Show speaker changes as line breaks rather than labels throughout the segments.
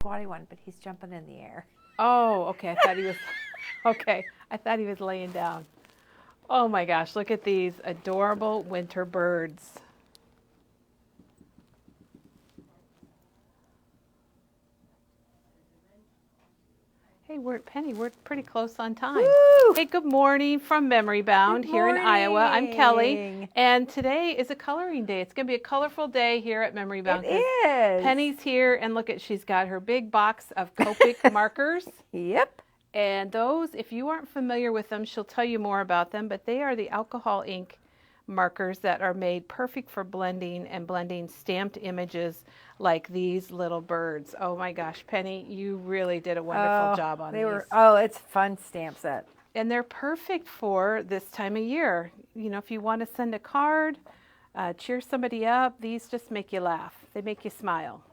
squatty one, but he's jumping in the air.
Oh, okay. I thought he was, okay. I thought he was laying down. Oh my gosh, look at these adorable winter birds. Hey, Penny, we're pretty close on time.
Woo!
Hey, good morning from Memory Bound here in Iowa. I'm Kelly, and today is a coloring day. It's going to be a colorful day here at Memory Bound.
It is.
Penny's here, and look at, she's got her big box of Copic markers.
Yep.
And those, if you aren't familiar with them, she'll tell you more about them, but they are the alcohol ink markers that are made perfect for blending and blending stamped images like these little birds. Oh my gosh, Penny, you really did a wonderful job on these.
It's a fun stamp set.
And they're perfect for this time of year. You know, if you want to send a card, cheer somebody up, these just make you laugh. They make you smile.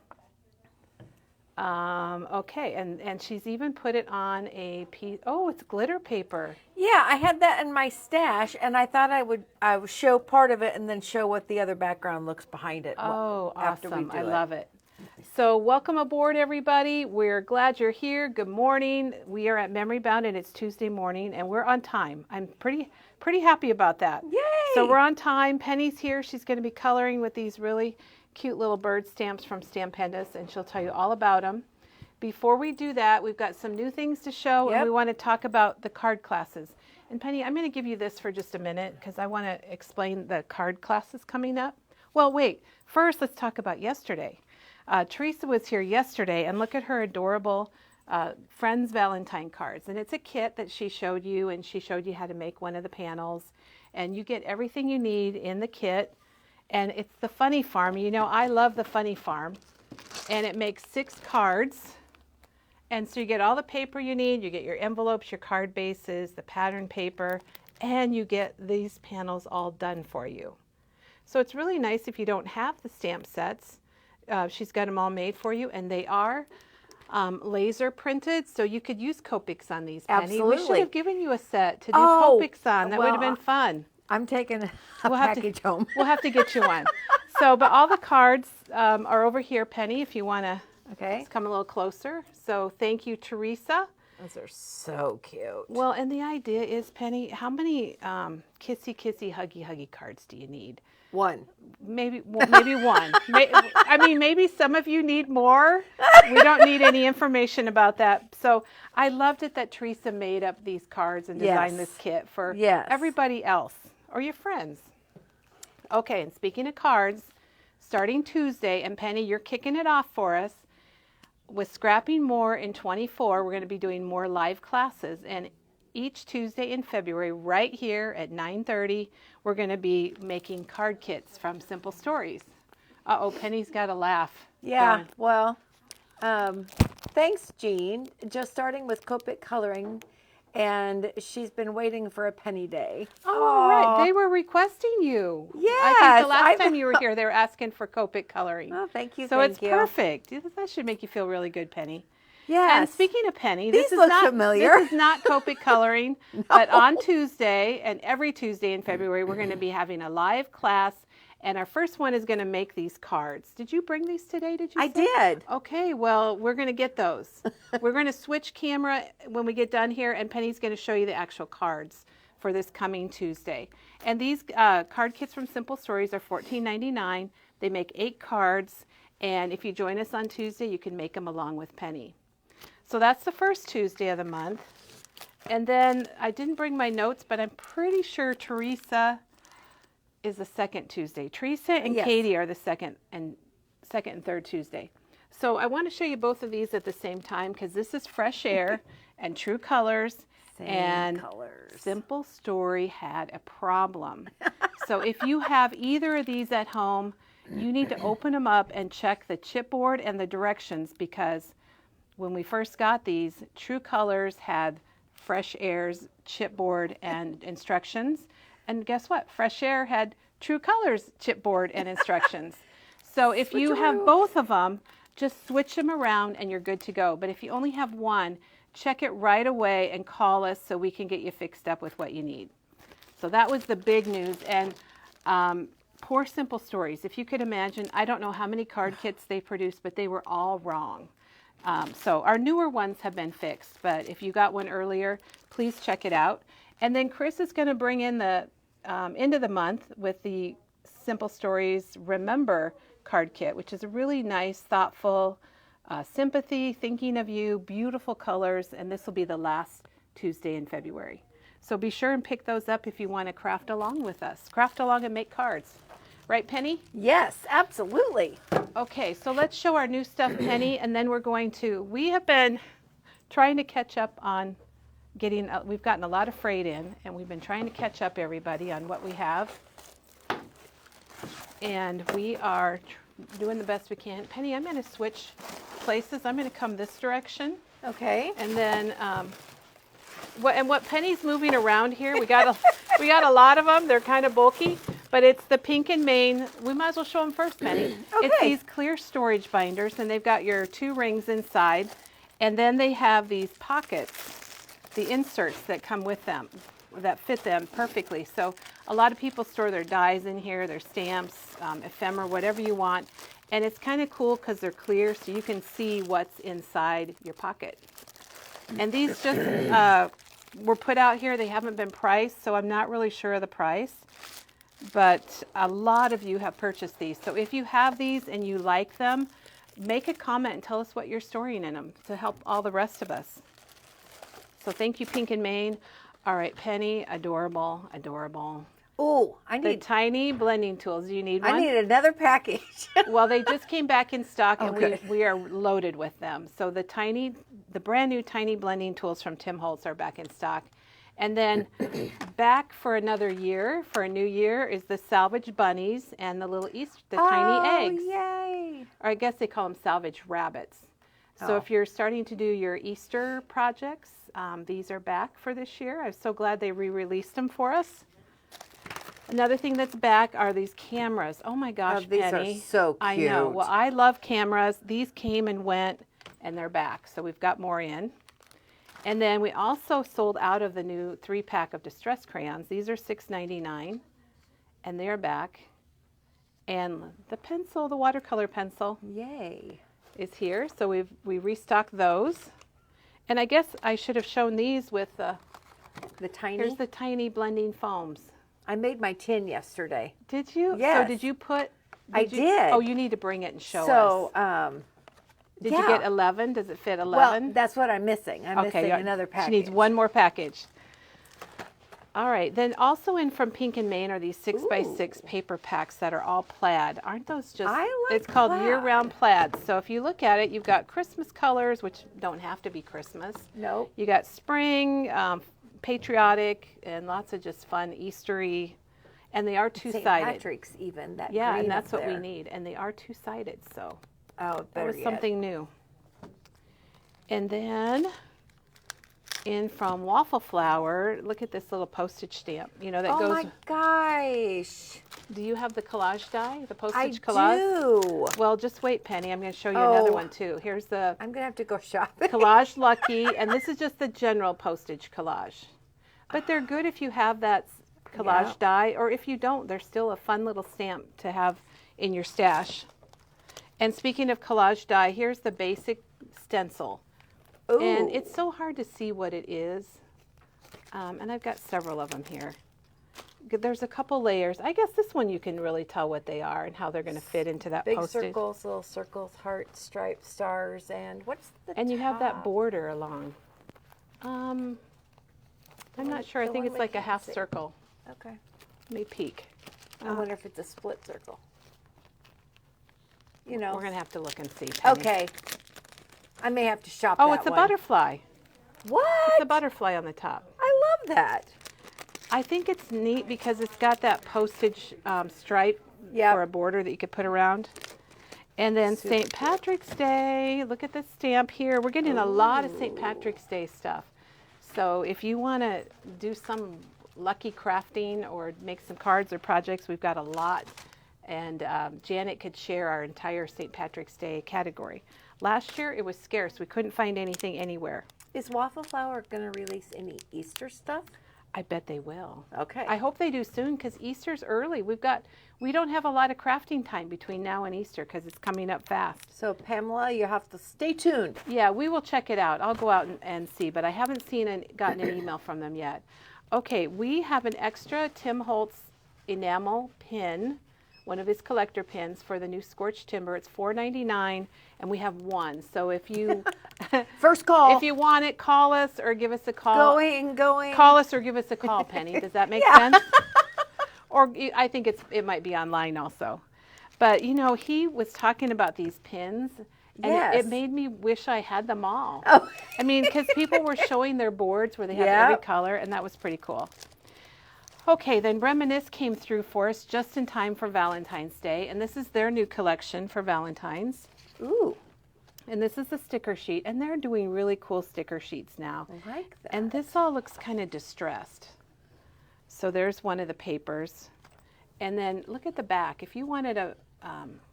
Okay, and she's even put it on a piece. Oh, it's glitter paper.
Yeah, I had that in my stash, and I thought I would show part of it and then show what the other background looks behind it.
Oh,
after
awesome.
we do
I love it. So welcome aboard, everybody. We're glad you're here. Good morning. We are at Memory Bound, and it's Tuesday morning, and we're on time. I'm pretty happy about that.
Yay!
So we're on time. Penny's here. She's going to be coloring with these really cute little bird stamps from Stampendos, and she'll tell you all about them. Before we do that, we've got some new things to show, and we want to talk about the card classes. And Penny, I'm going to give you this for just a minute because I want to explain the card classes coming up. Well, wait. First, let's talk about yesterday. Teresa was here yesterday, and look at her adorable Friends Valentine cards. And it's a kit that she showed you, and she showed you how to make one of the panels. And you get everything you need in the kit. And it's the Funny Farm. You know, I love the Funny Farm. And it makes 6 cards. And so you get all the paper you need. You get your envelopes, your card bases, the pattern paper, and you get these panels all done for you. So it's really nice if you don't have the stamp sets. She's got them all made for you, and they are laser printed, so you could use Copics on these, Penny.
Absolutely.
We should have given you a set to do Copics on. That would have been fun.
I'm taking a package home.
We'll have to get you one. So, but all the cards are over here, Penny, if you want to come a little closer. So thank you, Teresa.
Those are so cute.
Well, and the idea is, Penny, how many kissy, huggy, huggy cards do you need?
One.
Maybe one. I mean, maybe some of you need more. We don't need any information about that. So I loved it that Teresa made up these cards and designed this kit for everybody else or your friends. Okay, and speaking of cards, starting Tuesday, and Penny, you're kicking it off for us. With Scrapping More in 24, we're going to be doing more live classes. And each Tuesday in February, right here at 9:30, we're going to be making card kits from Simple Stories. Uh-oh, Penny's got a laugh.
Yeah, well, thanks, Jean. Just starting with Copic coloring, and she's been waiting for a Penny day.
Oh, right. They were requesting you.
Yes.
I think the last time you were here, they were asking for Copic coloring.
Oh, thank you.
So it's perfect. That should make you feel really good, Penny.
Yes.
And speaking of Penny,
this is not familiar.
This is not Copic coloring, but on Tuesday and every Tuesday in February, we're going to be having a live class, and our first one is going to make these cards. Did you bring these today? Did you?
I did.
Okay, well, we're going to get those. We're going to switch camera when we get done here, and Penny's going to show you the actual cards for this coming Tuesday. And these card kits from Simple Stories are $14.99. They make 8 cards, and if you join us on Tuesday, you can make them along with Penny. So that's the first Tuesday of the month. And then I didn't bring my notes, but I'm pretty sure Teresa is the second Tuesday. Teresa and Katie are the second and third Tuesday. So I want to show you both of these at the same time because this is Fresh Air and True Colors. Simple Story had a problem. So if you have either of these at home, you need to open them up and check the chipboard and the directions, because when we first got these, True Colors had Fresh Air's chipboard and instructions. And guess what? Fresh Air had True Colors chipboard and instructions. So if you have both of them, just switch them around and you're good to go. But if you only have one, check it right away and call us so we can get you fixed up with what you need. So that was the big news. And poor Simple Stories. If you could imagine, I don't know how many card kits they produced, but they were all wrong. So our newer ones have been fixed, but if you got one earlier, please check it out. And then Chris is going to bring in the end of the month with the Simple Stories Remember card kit, which is a really nice, thoughtful, sympathy, thinking of you, beautiful colors, and this will be the last Tuesday in February. So be sure and pick those up if you want to craft along with us. Craft along and make cards. Right, Penny?
Yes, absolutely.
Okay, so let's show our new stuff, Penny, and then we have been trying to catch up on we've gotten a lot of freight in, and we've been trying to catch up everybody on what we have. And we are doing the best we can. Penny, I'm going to switch places. I'm going to come this direction.
Okay.
And then, what Penny's moving around here, we got a lot of them. They're kind of bulky, but it's the Pink and Main. We might as well show them first, Penny.
Okay.
It's these clear storage binders, and they've got your 2 rings inside, and then they have these pockets, the inserts that come with them, that fit them perfectly. So a lot of people store their dies in here, their stamps, ephemera, whatever you want. And it's kind of cool because they're clear, so you can see what's inside your pocket. And these just were put out here. They haven't been priced, so I'm not really sure of the price. But a lot of you have purchased these. So if you have these and you like them, make a comment and tell us what you're storing in them to help all the rest of us. So thank you, Pink and Main. All right, Penny, adorable, adorable.
Oh,
The tiny blending tools. Do you need one?
I need another package.
Well, they just came back in stock, and
Okay.
we are loaded with them. So the brand new tiny blending tools from Tim Holtz are back in stock. And then back for another year, for a new year, is the salvage bunnies and the little tiny eggs.
Yay.
Or I guess they call them salvage rabbits. So if you're starting to do your Easter projects, these are back for this year. I'm so glad they re-released them for us. Another thing that's back are these cameras. Oh my gosh,
these
Penny.
are so cute.
I know. Well, I love cameras. These came and went, and they're back. So we've got more in. And then we also sold out of the new 3-pack of Distress crayons. These are $6.99, and they're back. And the pencil, the watercolor pencil,
Yay.
is here. So we restocked those. And I guess I should have shown these with
The tiny.
here's the tiny blending foams.
I made my tin yesterday.
Did you?
Yes.
So did you put?
I did.
Oh, you need to bring it and show us.
So,
Did
yeah.
you get 11? Does it fit
well,
11?
that's what I'm missing. I'm missing
yeah,
another package.
She needs one more package. All right. Then also in from Pink and Main are these 6x6 paper packs that are all plaid. Aren't those just?
I like
It's called
plaid.
year-round plaid. So if you look at it, you've got Christmas colors, which don't have to be Christmas.
Nope.
You got spring, patriotic, and lots of just fun Eastery. And they are
St.
two-sided.
Patrick's even. That
Yeah,
green
and that's
up
what we
there.
need. And they are two-sided, so
Oh,
that
better
was
yet.
something new. And then in from Waffle Flower, look at this little postage stamp. You know, that
Oh
goes.
my gosh.
Do you have the collage die? The
I
postage collage?
do.
Well, just wait, Penny. I'm going to show you another
Oh.
one too. Here's the
I'm going to have to go shopping.
Collage Lucky, and this is just the general postage collage. But they're good if you have that collage
Yeah.
die, or if you don't, they're still a fun little stamp to have in your stash. And speaking of collage die, here's the basic stencil.
Ooh.
And it's so hard to see what it is. And I've got several of them here. There's a couple layers. I guess this one you can really tell what they are and how they're going to fit into that
Big
postage.
circles, little circles, hearts, stripes, stars, and what's the
And you have that
top?
border along. I'm not sure. I
the
think
one
it's
we
like a
can't
half
see.
circle.
Okay.
Let me peek.
I wonder if it's a split circle. You know.
We're going to have to look and see. Penny.
Okay. I may have to shop
Oh,
that
it's a
one.
butterfly.
What?
It's a butterfly on the top.
I love that.
I think it's neat because it's got that postage stripe
Yep.
for a border that you could put around. And then
Super
St. Patrick's Day. Look at this stamp here. We're getting a lot of St. Patrick's Day stuff. So if you want to do some lucky crafting or make some cards or projects, we've got a lot. And Janet could share our entire St. Patrick's Day category. Last year it was scarce. We couldn't find anything anywhere.
Is Waffle Flower going to release any Easter stuff?
I bet they will.
Okay.
I hope they do soon because Easter's early. We don't have a lot of crafting time between now and Easter because it's coming up fast.
So Pamela, you have to stay tuned.
Yeah, we will check it out. I'll go out and see, but I haven't seen and gotten an email from them yet. Okay, we have an extra Tim Holtz enamel pin, one of his collector pins for the new Scorched Timber. It's $4.99, and we have one. So if you
First call.
if you want it, call us or give us a call.
Going.
Call us or give us a call, Penny. Does that make sense? Or I think it might be online also. But you know, he was talking about these pins, and
Yes.
it made me wish I had them all.
Oh.
I mean, because people were showing their boards where they had every color, and that was pretty cool. Okay, then Reminisce came through for us just in time for Valentine's Day, and this is their new collection for Valentine's.
Ooh.
And this is the sticker sheet, and they're doing really cool sticker sheets now.
I like that.
And this all looks kind of distressed. So there's one of the papers. And then look at the back. If you wanted a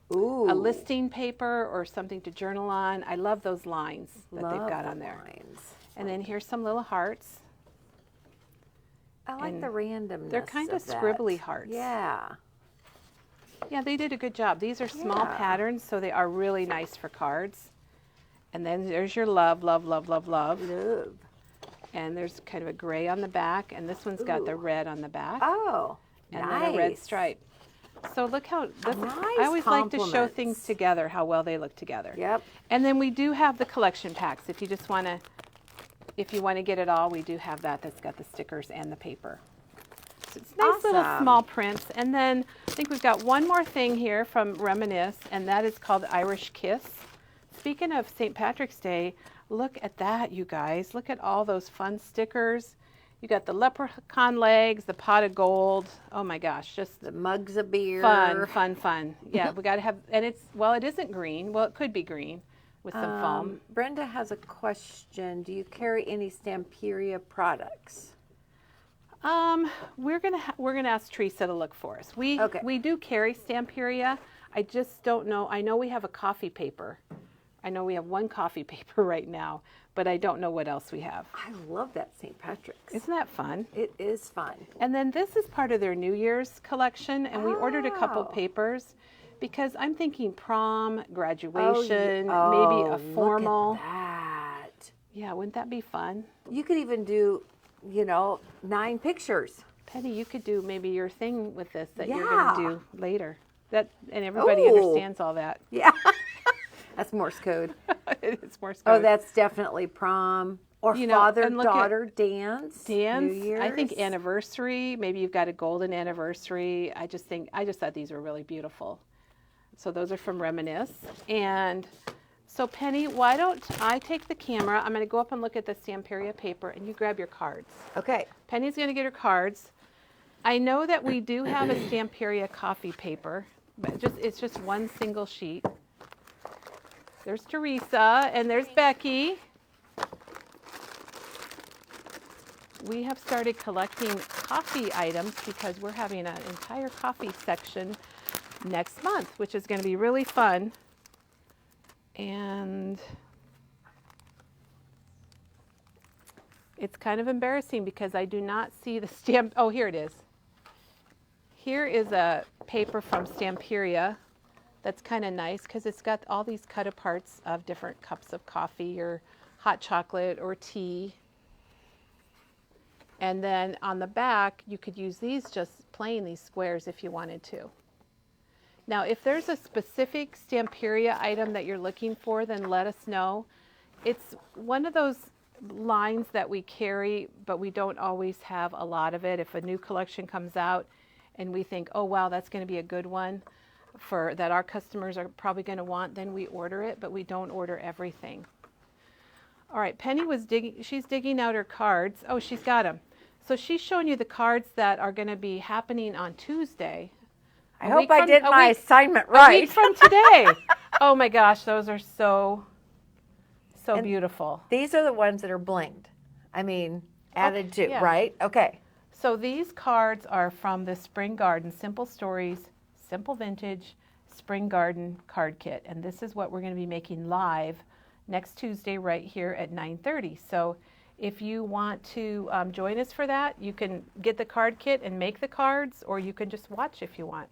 listing paper or something to journal on, I love those lines that they've got on there.
Lines.
And then here's some little hearts.
I like
And
the randomness.
they're kind of
that.
scribbly hearts.
Yeah.
Yeah, they did a good job. These are small patterns, so they are really nice for cards. And then there's your love, love, love, love, love.
Love.
And there's kind of a gray on the back, and this one's got the red on the back.
Oh,
and
nice.
then a red stripe. So look how,
Nice
I always like to show
compliments.
things together, how well they look together.
Yep.
And then we do have the collection packs. If you just want to, if you want to get it all, we do have that. That's got the stickers and the paper. So it's nice little
Awesome.
small prints. And then I think we've got one more thing here from Reminisce, and that is called Irish Kiss. Speaking of St. Patrick's Day, look at that, you guys. Look at all those fun stickers. You got the leprechaun legs, the pot of gold. Oh my gosh, just
The mugs of beer.
fun, fun, fun. Yeah, we got to have, and it's, well, it isn't green. Well, it could be green with some foam.
Brenda has a question. Do you carry any Stamperia products?
We're gonna ask Teresa to look for us.
Okay.
We do carry Stamperia. I just don't know. I know we have a coffee paper. I know we have one coffee paper right now, but I don't know what else we have.
I love that St. Patrick's.
Isn't that fun?
It is fun.
And then this is part of their New Year's collection, and we ordered a couple
Oh.
papers because I'm thinking prom, graduation, maybe
Oh,
a formal.
Look at that.
Yeah, wouldn't that be fun?
You could even do, 9 pictures.
Penny, you could do maybe your thing with this that you're
Yeah.
going to do later. And everybody
Ooh.
understands all that.
Yeah. That's Morse code.
It's more
Oh, that's definitely prom or
You know, and look at-
father-daughter dance.
dance.
New
I think
Year's.
anniversary. Maybe you've got a golden anniversary. I just thought these were really beautiful. So those are from Reminisce. And so Penny, why don't I take the camera? I'm going to go up and look at the Stamperia paper, and you grab your cards.
Okay.
Penny's going to get her cards. I know that we do have a Stamperia coffee paper, but it's just one single sheet. There's Teresa, and there's Becky. We have started collecting coffee items because we're having an entire coffee section next month, which is going to be really fun. And it's kind of embarrassing because I do not see the stamp. Oh, here it is. Here is a paper from Stamperia that's kind of nice because it's got all these cut aparts of different cups of coffee or hot chocolate or tea. And then on the back, you could use these just plain, these squares, if you wanted to. Now, if there's a specific Stamperia item that you're looking for, then let us know. It's one of those lines that we carry, but we don't always have a lot of it. If a new collection comes out and we think, oh, wow, that's going to be a good one that our customers are probably going to want, then we order it, but we don't order everything. All right, Penny was she's digging out her cards. Oh, she's got them. So she's showing you the cards that are going to be happening on Tuesday.
I hope I did my assignment
A
right.
week from today. Oh my gosh, those are so beautiful.
These are the ones that are blinged. I mean, added to,
yeah.
right? Okay.
So these cards are from the Spring Garden Simple Stories, Simple Vintage Spring Garden card kit. And this is what we're going to be making live next Tuesday right here at 9:30. So If you want to join us for that, you can get the card kit and make the cards, or you can just watch if you want.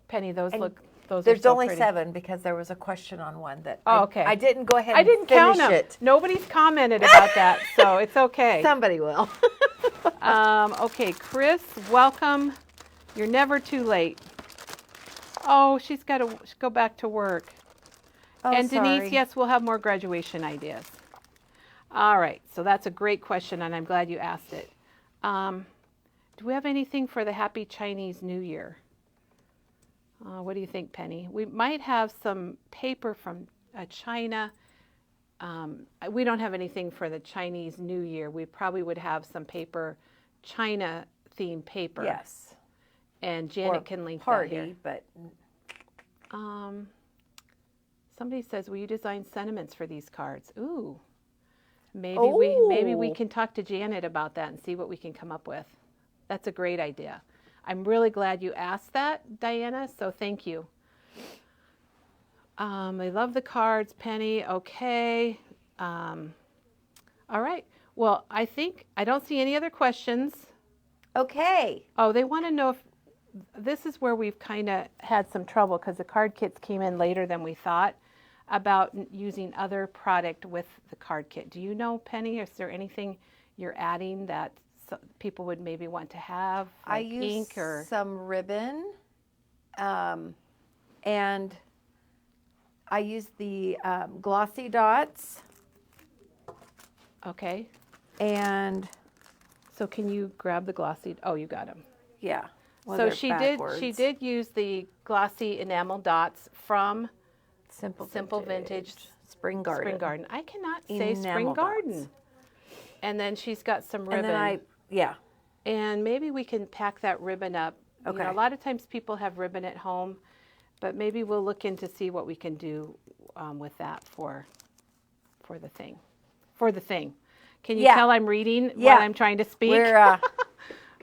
Penny, those
And
look, those are
There's
so
only
pretty.
7 because there was a question on one that
okay.
I didn't go ahead
I
and
didn't
finish
count them.
it.
Nobody's commented about that, so it's okay.
Somebody will.
Okay, Chris, welcome. You're never too late. Oh, she's got to go back to work.
Oh,
And Denise,
sorry.
yes, we'll have more graduation ideas. All right, so that's a great question, and I'm glad you asked it. Do we have anything for the Happy Chinese New Year? What do you think, Penny? We might have some paper from China. We don't have anything for the Chinese New Year. We probably would have some paper, China-themed paper.
Yes.
And Janet can link that here.
But
somebody says, will you design sentiments for these cards? Ooh. Maybe we can talk to Janet about that and see what we can come up with. That's a great idea. I'm really glad you asked that, Diana, so thank you. I love the cards, Penny. Okay. All right. Well, I don't see any other questions.
okay.
Oh, they want to know if this is where we've kind of had some trouble because the card kits came in later than we thought about using other product with the card kit. Do you know, Penny, is there anything you're adding that people would maybe want to have, like
I use
ink or
some ribbon, and I use the glossy dots,
okay?
and
So can you grab the glossy? Oh, you got them.
yeah. Well,
So
they're
she
backwards.
did use the glossy enamel dots from
Simple
Vintage
Spring Garden.
Spring Garden. I cannot say Spring
Enamel
Garden.
dots.
And then she's got some ribbon.
And then yeah.
And maybe we can pack that ribbon up. You know,
Okay.
a lot of times people have ribbon at home, but maybe we'll look in to see what we can do with that for the thing. For the thing. Can you
Yeah.
tell I'm reading
Yeah.
while I'm trying to speak?
We're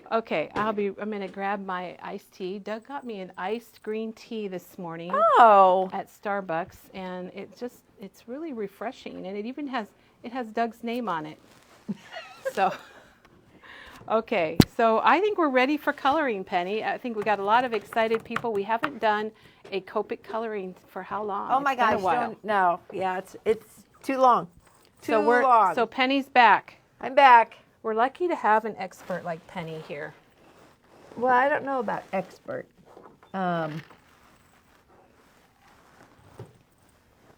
Okay, I'm going to grab my iced tea. Doug got me an iced green tea this morning
oh.
at Starbucks, and it's really refreshing, and it has Doug's name on it. So, okay, so I think we're ready for coloring, Penny. I think we got a lot of excited people. We haven't done a Copic coloring for how long?
Oh my
It's been
gosh!
a while.
No, yeah, it's too long. Too long.
So Penny's back.
I'm back.
We're lucky to have an expert like Penny here.
Well, I don't know about expert,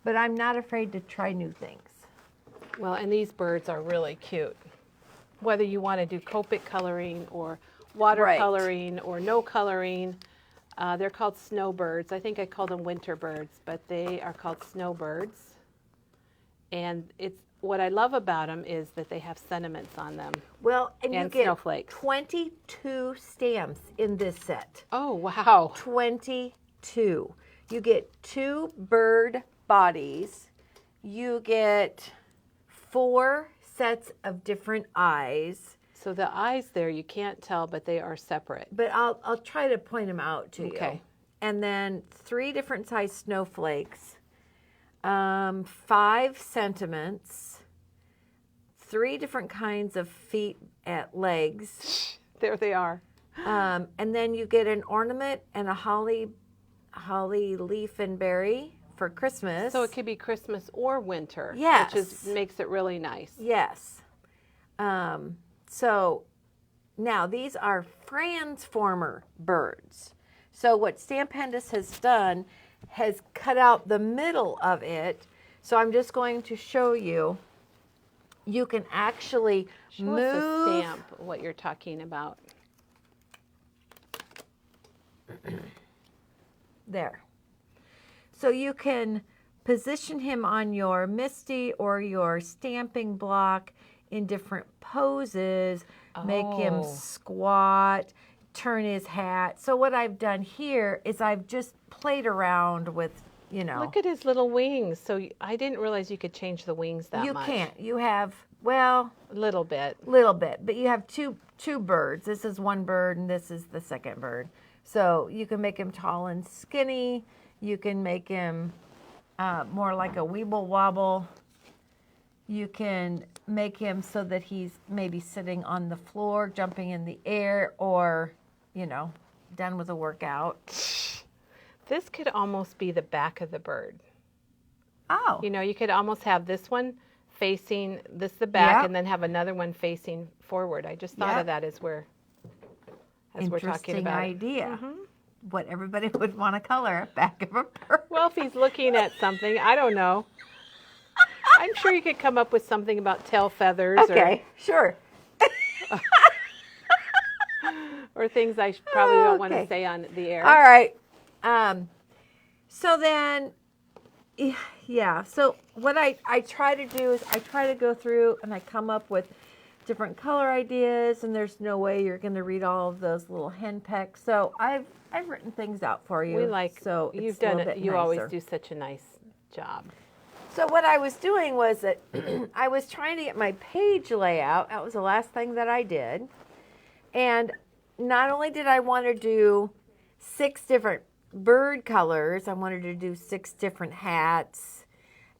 but I'm not afraid to try new things.
Well, and these birds are really cute. Whether you want to do Copic coloring or watercoloring or no coloring, they're called snowbirds. I think I call them winter birds, but they are called snowbirds. And what I love about them is that they have sentiments on them.
Well, and you
And
get
snowflakes.
22 stamps in this set.
Oh, wow.
22. You get 2 bird bodies. You get 4 sets of different eyes.
So the eyes there, you can't tell, but they are separate.
But I'll try to point them out to you.
Okay.
And then 3 different size snowflakes, 5 sentiments, 3 different kinds of feet at legs.
There they are.
And then you get an ornament and a holly leaf and berry for Christmas.
So it could be Christmas or winter.
Yes.
Which makes it really nice.
Yes. So now these are transformer birds. So what Stampendous has done has cut out the middle of it. So I'm just going to show you. You can actually
Show us the
move.
stamp, what you're talking about.
There. So you can position him on your Misty or your stamping block in different poses, make him
Oh.
squat, turn his hat. So what I've done here is I've just played around with,
Look at his little wings. So I didn't realize you could change the wings that
you
much.
can't. You have, well,
A little bit.
little bit, but you have two birds. This is one bird and this is the second bird. So you can make him tall and skinny. You can make him more like a weeble wobble. You can make him so that he's maybe sitting on the floor, jumping in the air, or, you know, done with a workout.
This could almost be the back of the bird.
Oh.
You know, you could almost have this one facing the back,
Yep.
and then have another one facing forward. I just thought
Yep.
of that as we're talking
Interesting
about
idea.
it. Mm-hmm.
What everybody would want to color back of a bird.
Well, if he's looking at something, I don't know. I'm sure you could come up with something about tail feathers.
Okay, sure.
Or things I probably don't want to
Okay.
say on the air.
All right. So then, yeah. So what I try to do is I try to go through and I come up with different color ideas, and there's no way you're going to read all of those little henpecks. So I've written things out for you.
We like,
so
you've
it's a
done
little
it.
bit
You always
nicer.
do such a nice job.
So what I was doing was that I was trying to get my page layout. That was the last thing that I did. And not only did I want to do 6 different bird colors, I wanted to do 6 different hats.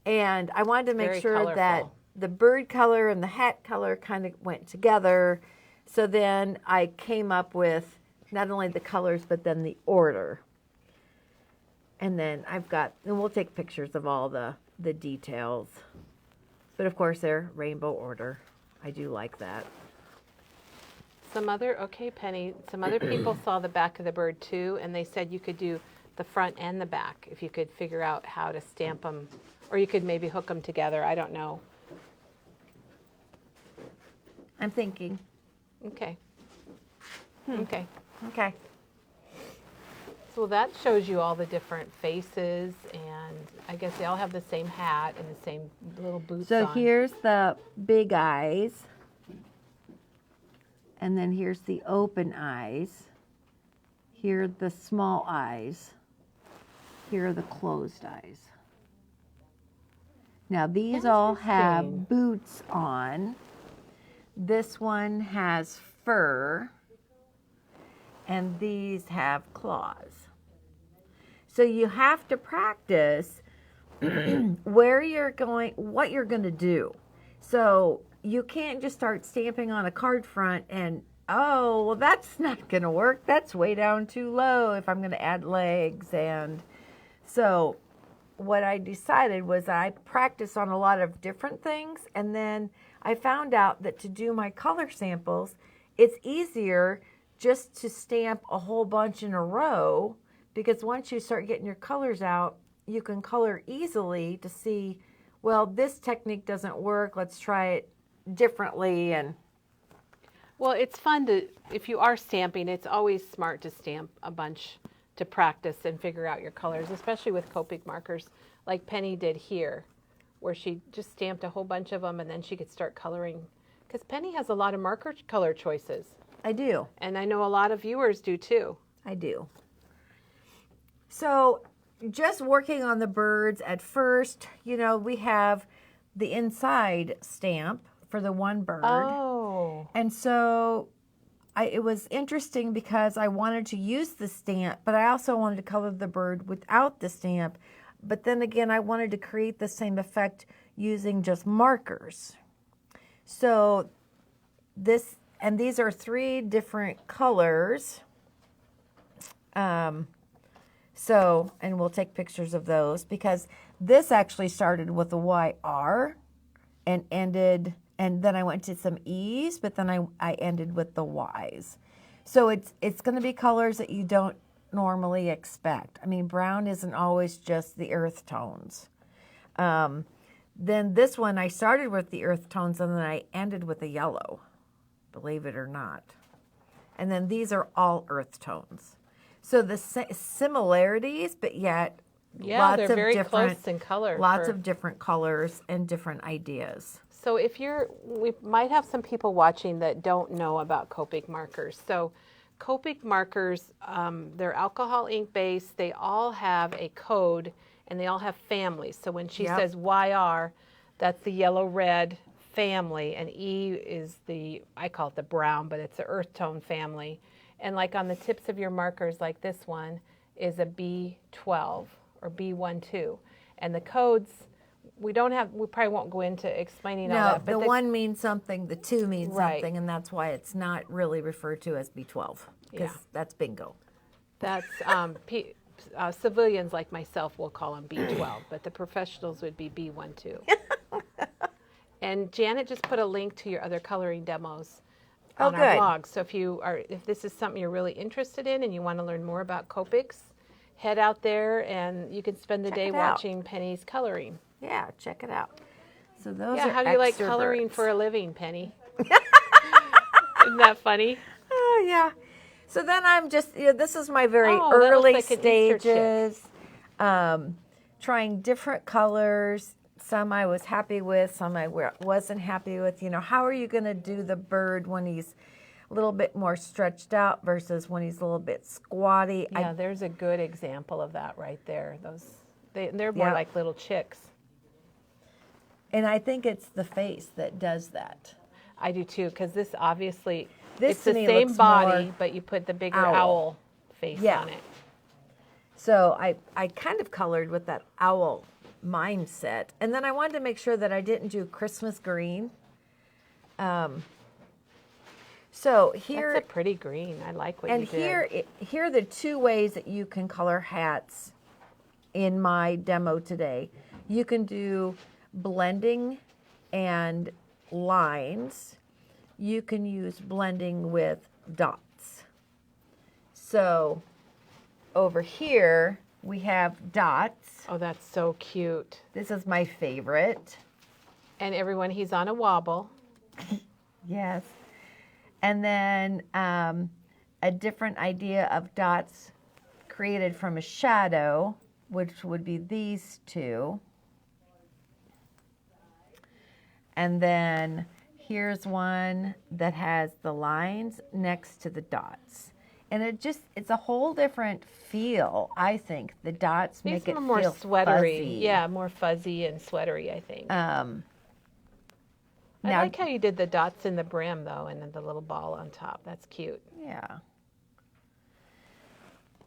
And I wanted to make
Very
sure that
colorful.
the bird color and the hat color kind of went together. So then I came up with not only the colors, but then the order. And then and we'll take pictures of all the details. But of course, they're rainbow order. I do like that.
Okay, Penny, some other people saw the back of the bird too, and they said you could do the front and the back if you could figure out how to stamp them, or you could maybe hook them together. I don't know.
I'm thinking.
Okay. Okay.
Okay.
So that shows you all the different faces, and I guess they all have the same hat and the same little boots
So
on.
here's the big eyes. And then here's the open eyes. Here are the small eyes. Here are the closed eyes. Now these all
Interesting.
have boots on. This one has fur. And these have claws. So you have to practice where you're going, what you're going to do. So you can't just start stamping on a card front and, oh, well, that's not going to work. That's way down too low if I'm going to add legs. And so what I decided was I practiced on a lot of different things. And then I found out that to do my color samples, it's easier just to stamp a whole bunch in a row, because once you start getting your colors out, you can color easily to see, well, this technique doesn't work. Let's try it differently. And
Well, it's fun to, if you are stamping, it's always smart to stamp a bunch to practice and figure out your colors, especially with Copic markers like Penny did here, where she just stamped a whole bunch of them and then she could start coloring. Because Penny has a lot of marker color choices.
I do.
And I know a lot of viewers do too.
I do. So just working on the birds at first, you know, we have the inside stamp for the one bird.
Oh.
And so it was interesting because I wanted to use the stamp, but I also wanted to color the bird without the stamp. But then again, I wanted to create the same effect using just markers. So these are 3 different colors. And we'll take pictures of those, because this actually started with a YR and ended, and then I went to some E's, but then I ended with the Y's. So it's going to be colors that you don't normally expect. I mean, brown isn't always just the earth tones. Then this one, I started with the earth tones and then I ended with a yellow, believe it or not. And then these are all earth tones. So the similarities, but yet
Yeah,
lots
they're
of
very
different,
close in color.
lots of different colors and different ideas.
So we might have some people watching that don't know about Copic markers. So Copic markers, they're alcohol ink based. They all have a code and they all have families. So when she says YR, that's the yellow red family, and E is I call it the brown, but it's the earth tone family. And like on the tips of your markers, like this one is a B12 or B12. And the codes we probably won't go into explaining all
No,
that.
the 1 means something, the 2 means
Right.
something, and that's why it's not really referred to as B12, because
Yeah.
that's bingo.
That's civilians like myself will call them B12, but the professionals would be B12. And Janet just put a link to your other coloring demos on our
good.
blog. So if this is something you're really interested in and you want to learn more about Copics, head out there and you can spend the
Check
day
it out.
watching Penny's coloring.
Yeah, check it out. So those
Yeah,
are
how do you like
extra
coloring
birds.
for a living, Penny? Isn't that funny?
Oh, yeah. So then I'm just, this is my very
Oh, that looks
early
like an Easter chick.
stages, trying different colors. Some I was happy with, some I wasn't happy with. How are you going to do the bird when he's a little bit more stretched out versus when he's a little bit squatty?
Yeah, there's a good example of that right there. They're more
Yeah.
like little chicks.
And I think it's the face that does that.
I do too, because this obviously,
This
it's
to
the
me
same
looks
body,
more
but you put the bigger
owl.
owl face
Yeah.
on it.
So I kind of colored with that owl mindset. And then I wanted to make sure that I didn't do Christmas green. So here,
That's a pretty green. I like what
and
you did.
here are the 2 ways that you can color hats in my demo today. You can do blending and lines. You can use blending with dots. So over here we have dots.
Oh, that's so cute.
This is my favorite.
And everyone, he's on a wobble.
Yes. And then a different idea of dots created from a shadow, which would be these 2. And then here's one that has the lines next to the dots. And it's a whole different feel, I think. The dots
These
make it
are more
feel
sweatery.
fuzzy.
Yeah, more fuzzy and sweatery, I think. I
now-
like how you did the dots in the brim, though, and then the little ball on top. That's cute.
Yeah.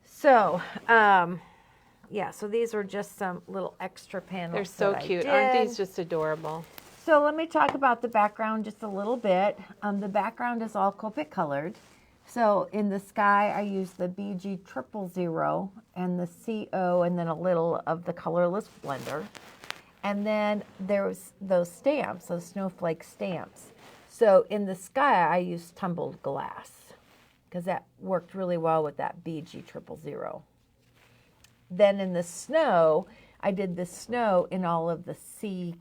So, so these were just some little extra panels.
They're so
that I
cute. Aren't
did.
these just adorable?
So let me talk about the background just a little bit. The background is all Copic colored. So in the sky, I used the BG 000 and the CO and then a little of the colorless blender. And then there's those stamps, those snowflake stamps. So in the sky, I used tumbled glass because that worked really well with that BG 000. Then in the snow, I did the snow in all of the C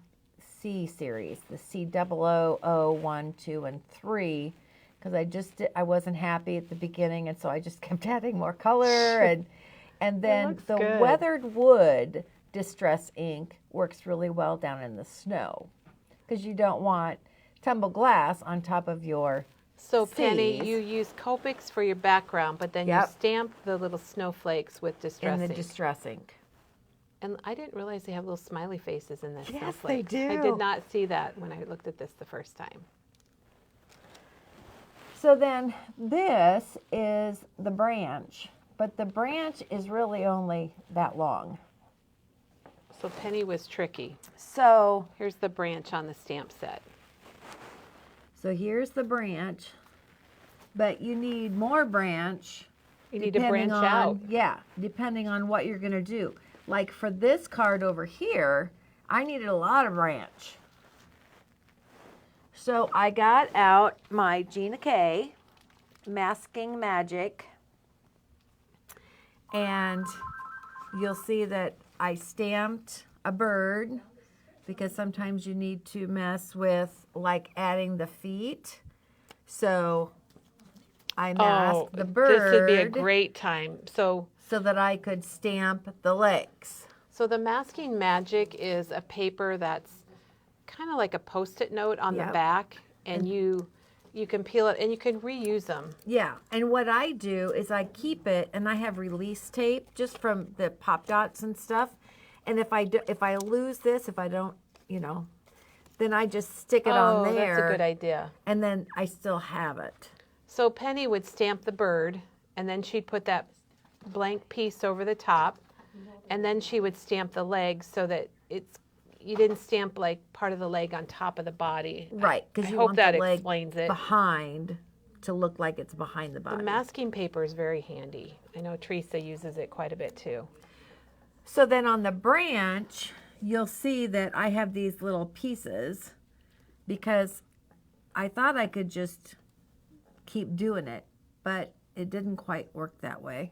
series, the C000, 1, 2, and 3, because I wasn't happy at the beginning, and so I just kept adding more color, and then
looks
the
good.
weathered wood distress ink works really well down in the snow, because you don't want tumbled glass on top of your
So, Penny,
Cs.
you use Copics for your background, but then
Yep.
you stamp the little snowflakes with distress
in the
ink.
distress ink.
And I didn't realize they have little smiley faces in the
Yes,
snowflakes.
they
I
do.
did not see that when I looked at this the first time.
So then this is the branch, but the branch is really only that long.
So Penny was tricky.
So
Here's the branch on the stamp set.
here's the branch, but you need more branch.
You need to
depending
branch
on-
out.
Yeah, depending on what you're going to do. Like for this card over here, I needed a lot of branch. So I got out my Gina K Masking Magic, and you'll see that I stamped a bird because sometimes you need to mess with like adding the feet. So I masked the bird.
This would be a great time. So
that I could stamp the legs.
So the Masking Magic is a paper that's kind of like a Post-it note on the
Yep.
back, and you can peel it and you can reuse them.
Yeah, and what I do is I keep it, and I have release tape just from the pop dots and stuff. And if I lose this, if I don't, then I just stick it on there.
That's a good idea.
And then I still have it.
So Penny would stamp the bird, and then she'd put that blank piece over the top, and then she would stamp the legs so that you didn't stamp like part of the leg on top of the body.
Right,
I
because you
hope
want
that
the leg
explains it.
behind to look like it's behind the
The
body.
masking paper is very handy. I know Teresa uses it quite a bit too.
So then on the branch, you'll see that I have these little pieces because I thought I could just keep doing it, but it didn't quite work that way.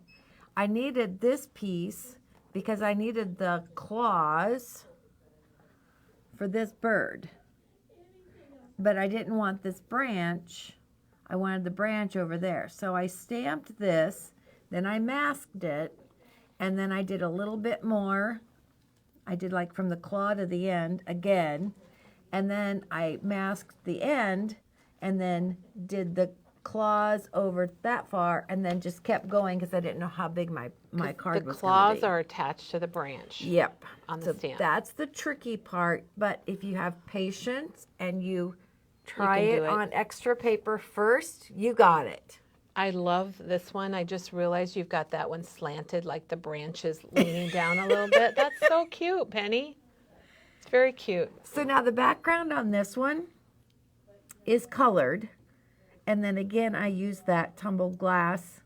I needed this piece because I needed the claws for this bird. But I didn't want this branch. I wanted the branch over there. So I stamped this, then I masked it, and then I did a little bit more. I did like from the claw to the end again, and then I masked the end, and then did the claws over that far, and then just kept going because I didn't know how big my card was going to be.
The claws are attached to the branch.
Yep.
On the
So
stamp.
that's the tricky part, but if you have patience and you try
do
it
it.
on extra paper first, you got it.
I love this one. I just realized you've got that one slanted, like the branch is leaning down a little bit. That's so cute, Penny. It's very cute.
So now the background on this one is colored. And then again, I use that tumbled glass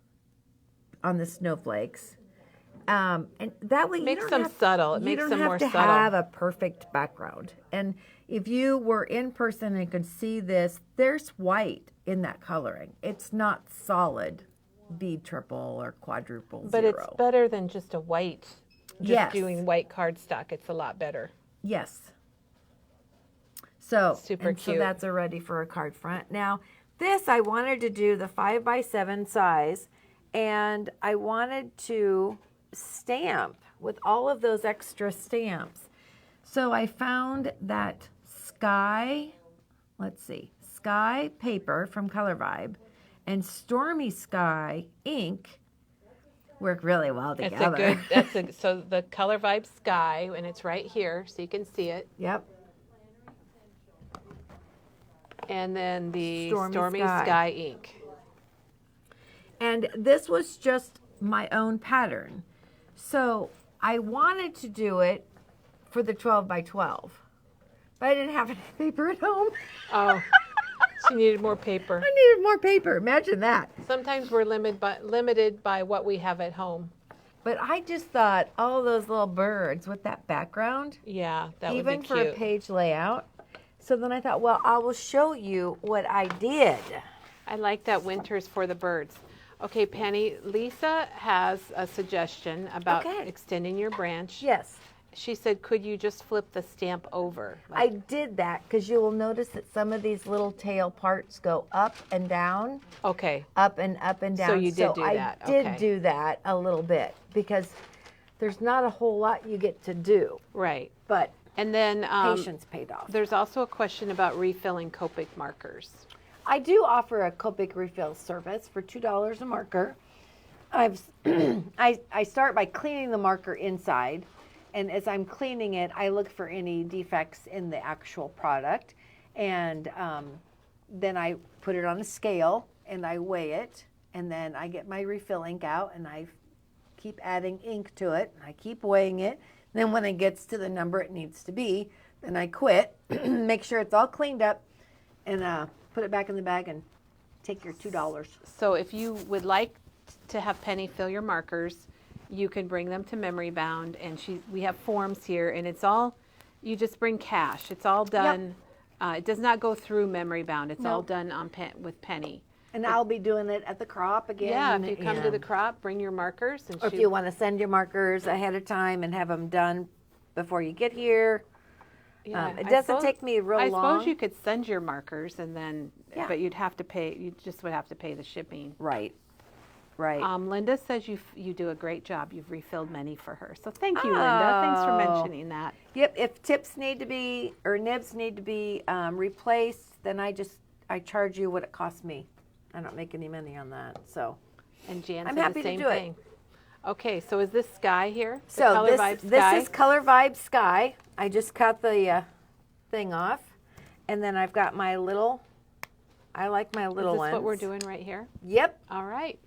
on the snowflakes. And that way
Makes
you
them
don't have,
subtle. It
you
makes
don't
them
have
more
to
subtle.
have a perfect background. And if you were in person and could see this, there's white in that coloring. It's not solid bead triple or quadruple
But
zero.
it's better than just a white, just
Yes.
doing white cardstock. It's a lot better.
Yes. So,
Super
and so
cute.
that's already for a card front. Now, this I wanted to do the 5x7 size, and I wanted to stamp with all of those extra stamps. So I found that sky paper from Color Vibe and Stormy Sky ink work really well together.
So the Color Vibe Sky, and it's right here, so you can see it.
Yep.
And then the
Stormy
Stormy
Sky.
Sky ink.
And this was just my own pattern. So I wanted to do it for the 12 by 12, but I didn't have any paper at home.
Oh, she needed more paper.
I needed more paper. Imagine that.
Sometimes we're limited by what we have at home.
But I just thought all those little birds with that background,
Yeah, that would
even
be
for
cute.
a page layout. So then I thought, well, I will show you what I did.
I like that winter's for the birds. Okay, Penny, Lisa has a suggestion about
Okay.
extending your branch.
Yes.
She said, could you just flip the stamp over?
I did that because you will notice that some of these little tail parts go up and down.
Okay.
Up and down.
So you did do that,
I did
okay.
do that a little bit because there's not a whole lot you get to do,
Right.
but
And then
patience paid off.
there's also a question about refilling Copic markers.
I do offer a Copic refill service for $2 a marker. I start by cleaning the marker inside, and as I'm cleaning it, I look for any defects in the actual product, and then I put it on a scale and I weigh it, and then I get my refill ink out and I keep adding ink to it. I keep weighing it. Then when it gets to the number it needs to be, then I quit, make sure it's all cleaned up, and put it back in the bag and take your $2.
So if you would like to have Penny fill your markers, you can bring them to Memory Bound, and we have forms here, and it's all, you just bring cash. It's all done. It does not go through Memory Bound. It's all
Nope.
done on with Penny.
And I'll be doing it at the crop again.
Yeah, if you come to the
and-
crop, bring your markers, and
Or if you want to send your markers ahead of time and have them done before you get here. It
I
doesn't
suppose-
take me real
I
long.
suppose you could send your markers, and then,
Yeah.
but you'd have to pay. You just would have to pay the shipping.
Right, right.
Linda says you do a great job. You've refilled many for her, so thank you, Linda. Thanks for
Oh.
mentioning that.
Yep, if tips need to be, or nibs need to be replaced, then I charge you what it costs me. I don't make any money on that, so.
And Jan
I'm
said
happy
the
to
same
do it.
thing. Okay, so is this Sky here? The
So
Color Vibe
this
Sky?
is Color Vibe Sky. I just cut the thing off, and then I've got my little, I like my little
Is this
ones.
what we're doing right here?
Yep.
All right.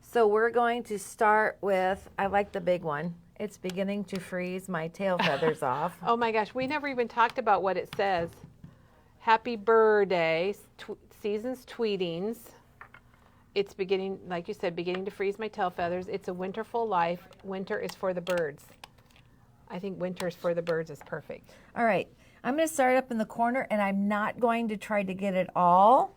So we're going to start with, I like the big one. It's beginning to freeze my tail feathers off.
Oh my gosh, we never even talked about what it says. Happy birthday, season's tweetings. It's beginning, like you said, beginning to freeze my tail feathers. It's a winterful life. Winter is for the birds. I think winter is for the birds is perfect.
All right, I'm going to start up in the corner, and I'm not going to try to get it all.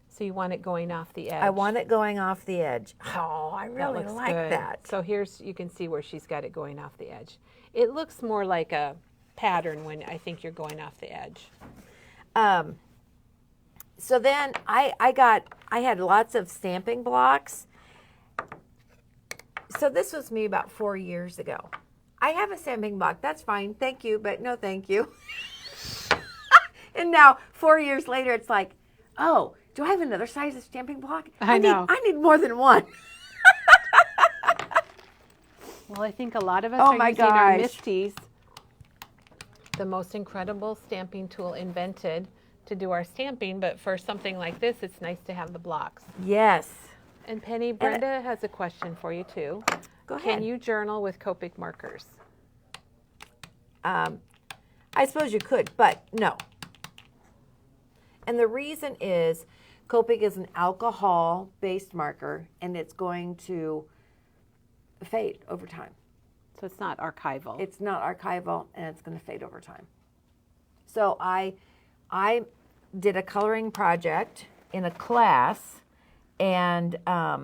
So you want it going off the edge.
I want it going off the edge. Oh, I
That
really
looks
like
good.
that.
So here's, you can see where she's got it going off the edge. It looks more like a pattern when I think you're going off the edge.
So then I had lots of stamping blocks. So this was me about 4 years ago. I have a stamping block. That's fine. Thank you, but no thank you. And now 4 years later, it's like, oh, do I have another size of stamping block?
I know.
I need more than one.
Well, I think a lot of us
Oh
are
my
using our
gosh.
Misties, the most incredible stamping tool invented to do our stamping. But for something like this, it's nice to have the blocks.
Yes.
And Penny, Brenda has a question for you too.
Go ahead.
Can you journal with Copic markers?
I suppose you could, but no. And the reason is Copic is an alcohol-based marker, and it's going to fade over time.
So it's not archival.
It's not archival, and it's going to fade over time. So I did a coloring project in a class, and I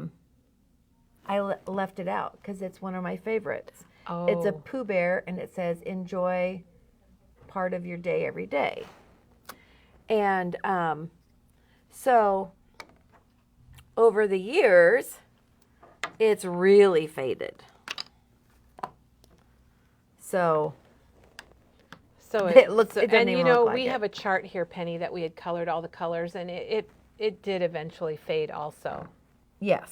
left it out because it's one of my favorites.
Oh.
It's a Pooh Bear, and it says, enjoy part of your day every day. And so over the years, it's really faded. So it looks, it doesn't
and you
even
know,
look like
we
it.
have a chart here, Penny, that we had colored all the colors, and it did eventually fade also.
Yes.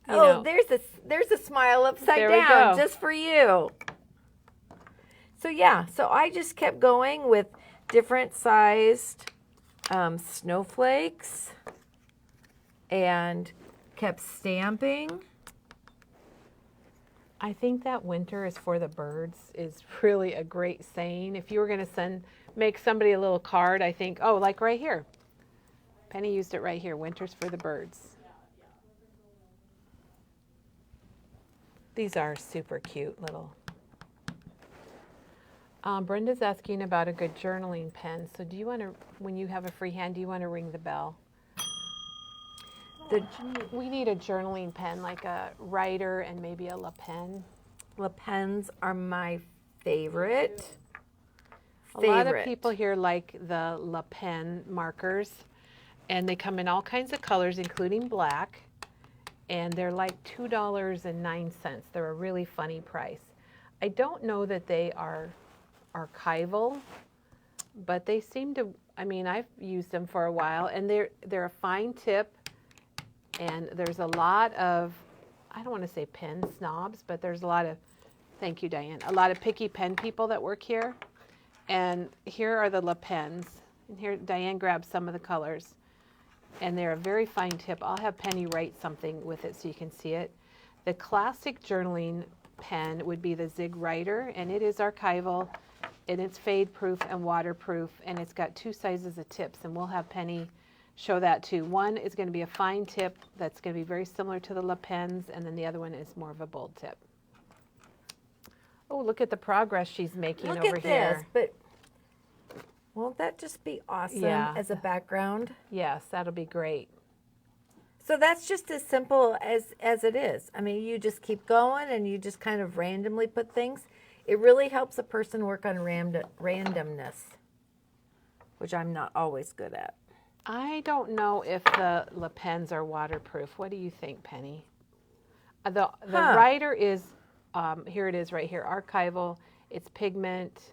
You
Oh,
know.
there's a smile upside
There we
down
go.
just for you. So yeah, so I just kept going with different sized snowflakes and kept stamping.
I think that winter is for the birds is really a great saying. If you were going to make somebody a little card, I think, oh, like right here. Penny used it right here. Winter's for the birds. These are super cute little. Brenda's asking about a good journaling pen. So do you want to, when you have a free hand, do you want to ring the bell? We need a journaling pen, like a writer and maybe a Le Pen.
Le Pens are my favorite.
A lot of people here like the Le Pen markers, and they come in all kinds of colors, including black, and they're like $2.09. They're a really funny price. I don't know that they are archival, but they seem to, I mean, I've used them for a while, and they're a fine tip, and there's a lot of, I don't want to say pen snobs, but there's a lot of, thank you, Diane, a lot of picky pen people that work here. And here are the Le Pens. And here, Diane grabbed some of the colors. And they're a very fine tip. I'll have Penny write something with it so you can see it. The classic journaling pen would be the Zig Writer, and it is archival, and it's fade proof and waterproof, and it's got two sizes of tips, and we'll have Penny show that too. One is going to be a fine tip that's going to be very similar to the Le Pens, and then the other one is more of a bold tip. Oh, look at the progress she's making over here.
Look at this, but won't that just be awesome as a background?
Yes, that'll be great.
So that's just as simple as it is. I mean, you just keep going and you just kind of randomly put things. It really helps a person work on randomness, which I'm not always good at.
I don't know if the Le Pens are waterproof. What do you think, Penny? The writer is, here it is right here, archival. It's pigment,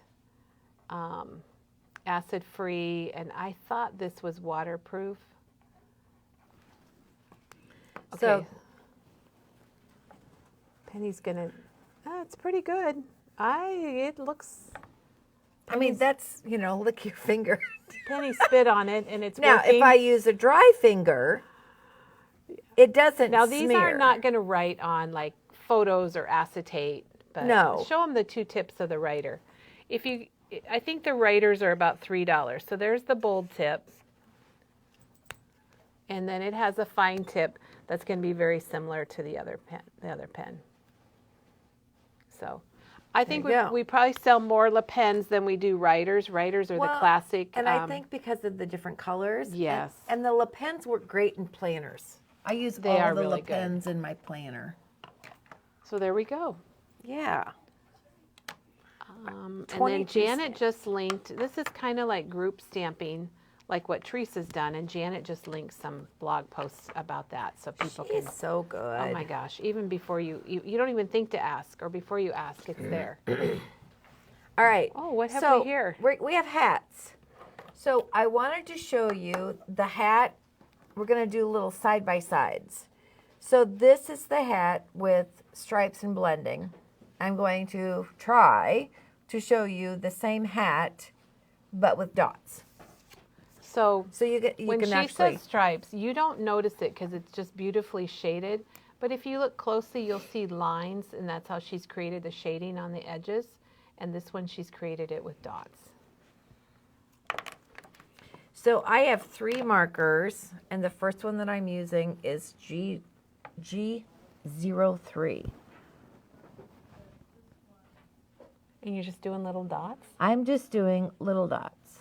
acid-free, and I thought this was waterproof. Okay.
So
Penny's gonna, it's pretty good. It looks.
I mean, that's, lick your finger.
Penny spit on it, and it's
Now,
working.
if I use a dry finger, it doesn't
Now, these
smear.
are not going to write on like photos or acetate, but
No.
show them the 2 tips of the writer. I think the writers are about $3. So there's the bold tip. And then it has a fine tip that's going to be very similar to the other pen. So I think we probably sell more Le Pens than we do writers. Writers are the classic.
And I think because of the different colors.
Yes.
And the Le Pens work great in planners. I use all the Le Pens in my planner.
So there we go.
Yeah.
And then Janet just linked, this is kind of like group stamping, like what Teresa's done, and Janet just linked some blog posts about that so people can.
She's so good.
Oh my gosh, even before you don't even think to ask, or before you ask, it's there.
All right.
Oh, what have we here?
We have hats. So I wanted to show you the hat. We're going to do little side-by-sides. So this is the hat with stripes and blending. I'm going to try to show you the same hat, but with dots.
So
when
she says stripes, you don't notice it because it's just beautifully shaded. But if you look closely, you'll see lines, and that's how she's created the shading on the edges. And this one, she's created it with dots.
So I have 3 markers, and the first one that I'm using is G03.
And you're just doing little dots?
I'm just doing little dots.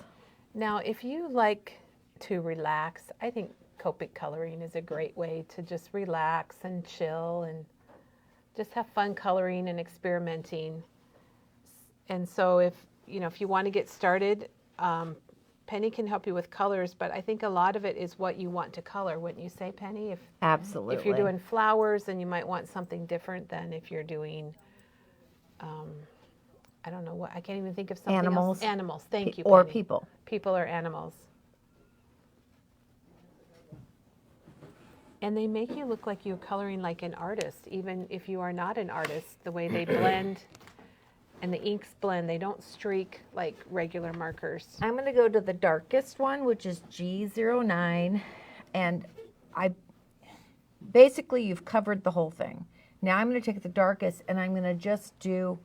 Now, if you like to relax, I think Copic coloring is a great way to just relax and chill and just have fun coloring and experimenting. And so if you want to get started, Penny can help you with colors, but I think a lot of it is what you want to color, wouldn't you say, Penny?
Absolutely.
If you're doing flowers, then you might want something different than if you're doing, I don't know what, I can't even think of something
Animals.
else. Animals, thank you,
Or
Penny.
people.
People or animals. And they make you look like you're coloring like an artist, even if you are not an artist, the way they blend. And the inks blend, they don't streak like regular markers.
I'm going to go to the darkest one, which is G09. And basically you've covered the whole thing. Now I'm going to take the darkest and I'm going to just do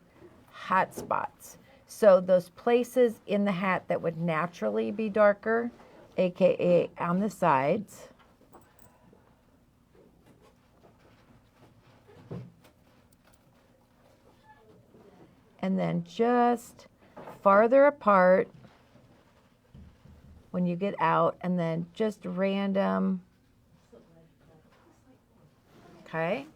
hot spots. So those places in the hat that would naturally be darker, aka on the sides. And then just farther apart when you get out, and then just random. Okay,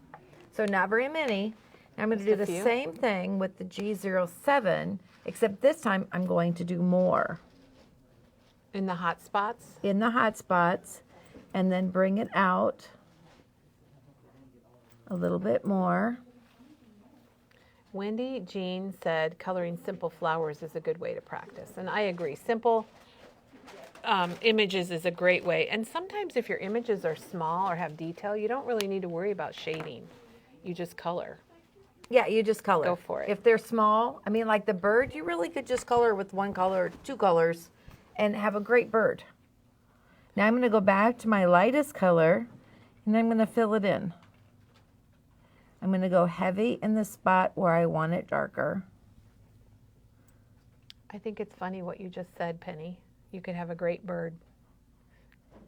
so not very many. Now I'm going to do the same thing with the G07, except this time I'm going to do more.
In the hot spots?
In the hot spots, and then bring it out a little bit more.
Wendy Jean said coloring simple flowers is a good way to practice. And I agree. Simple images is a great way. And sometimes if your images are small or have detail, you don't really need to worry about shading. You just color.
Yeah, you just color.
Go for it.
If they're small, I mean, like the bird, you really could just color with one color, 2 colors, and have a great bird. Now I'm going to go back to my lightest color, and I'm going to fill it in. I'm going to go heavy in the spot where I want it darker.
I think it's funny what you just said, Penny. You could have a great bird.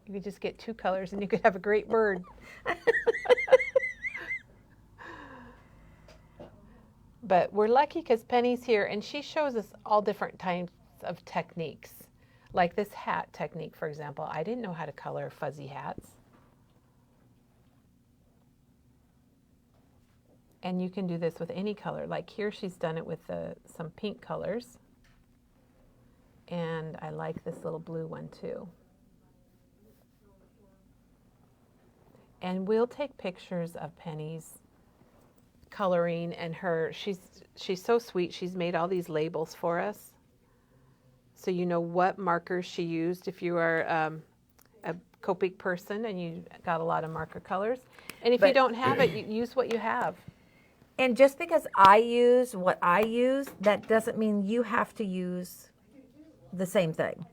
You could just get 2 colors and you could have a great bird. But we're lucky because Penny's here and she shows us all different types of techniques. Like this hat technique, for example. I didn't know how to color fuzzy hats. And you can do this with any color. Like here she's done it with some pink colors. And I like this little blue one too. And we'll take pictures of Penny's coloring and she's so sweet. She's made all these labels for us. So you know what markers she used if you are a Copic person and you got a lot of marker colors. And if you don't have it, you use what you have.
And just because I use what I use, that doesn't mean you have to use the same thing.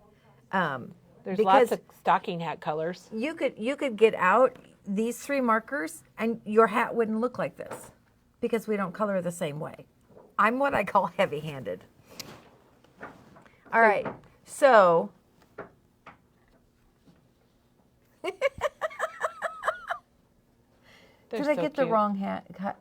There's lots of stocking hat colors.
You could get out these 3 markers and your hat wouldn't look like this. because we don't color the same way. I'm what I call heavy-handed. All right, so did I get the wrong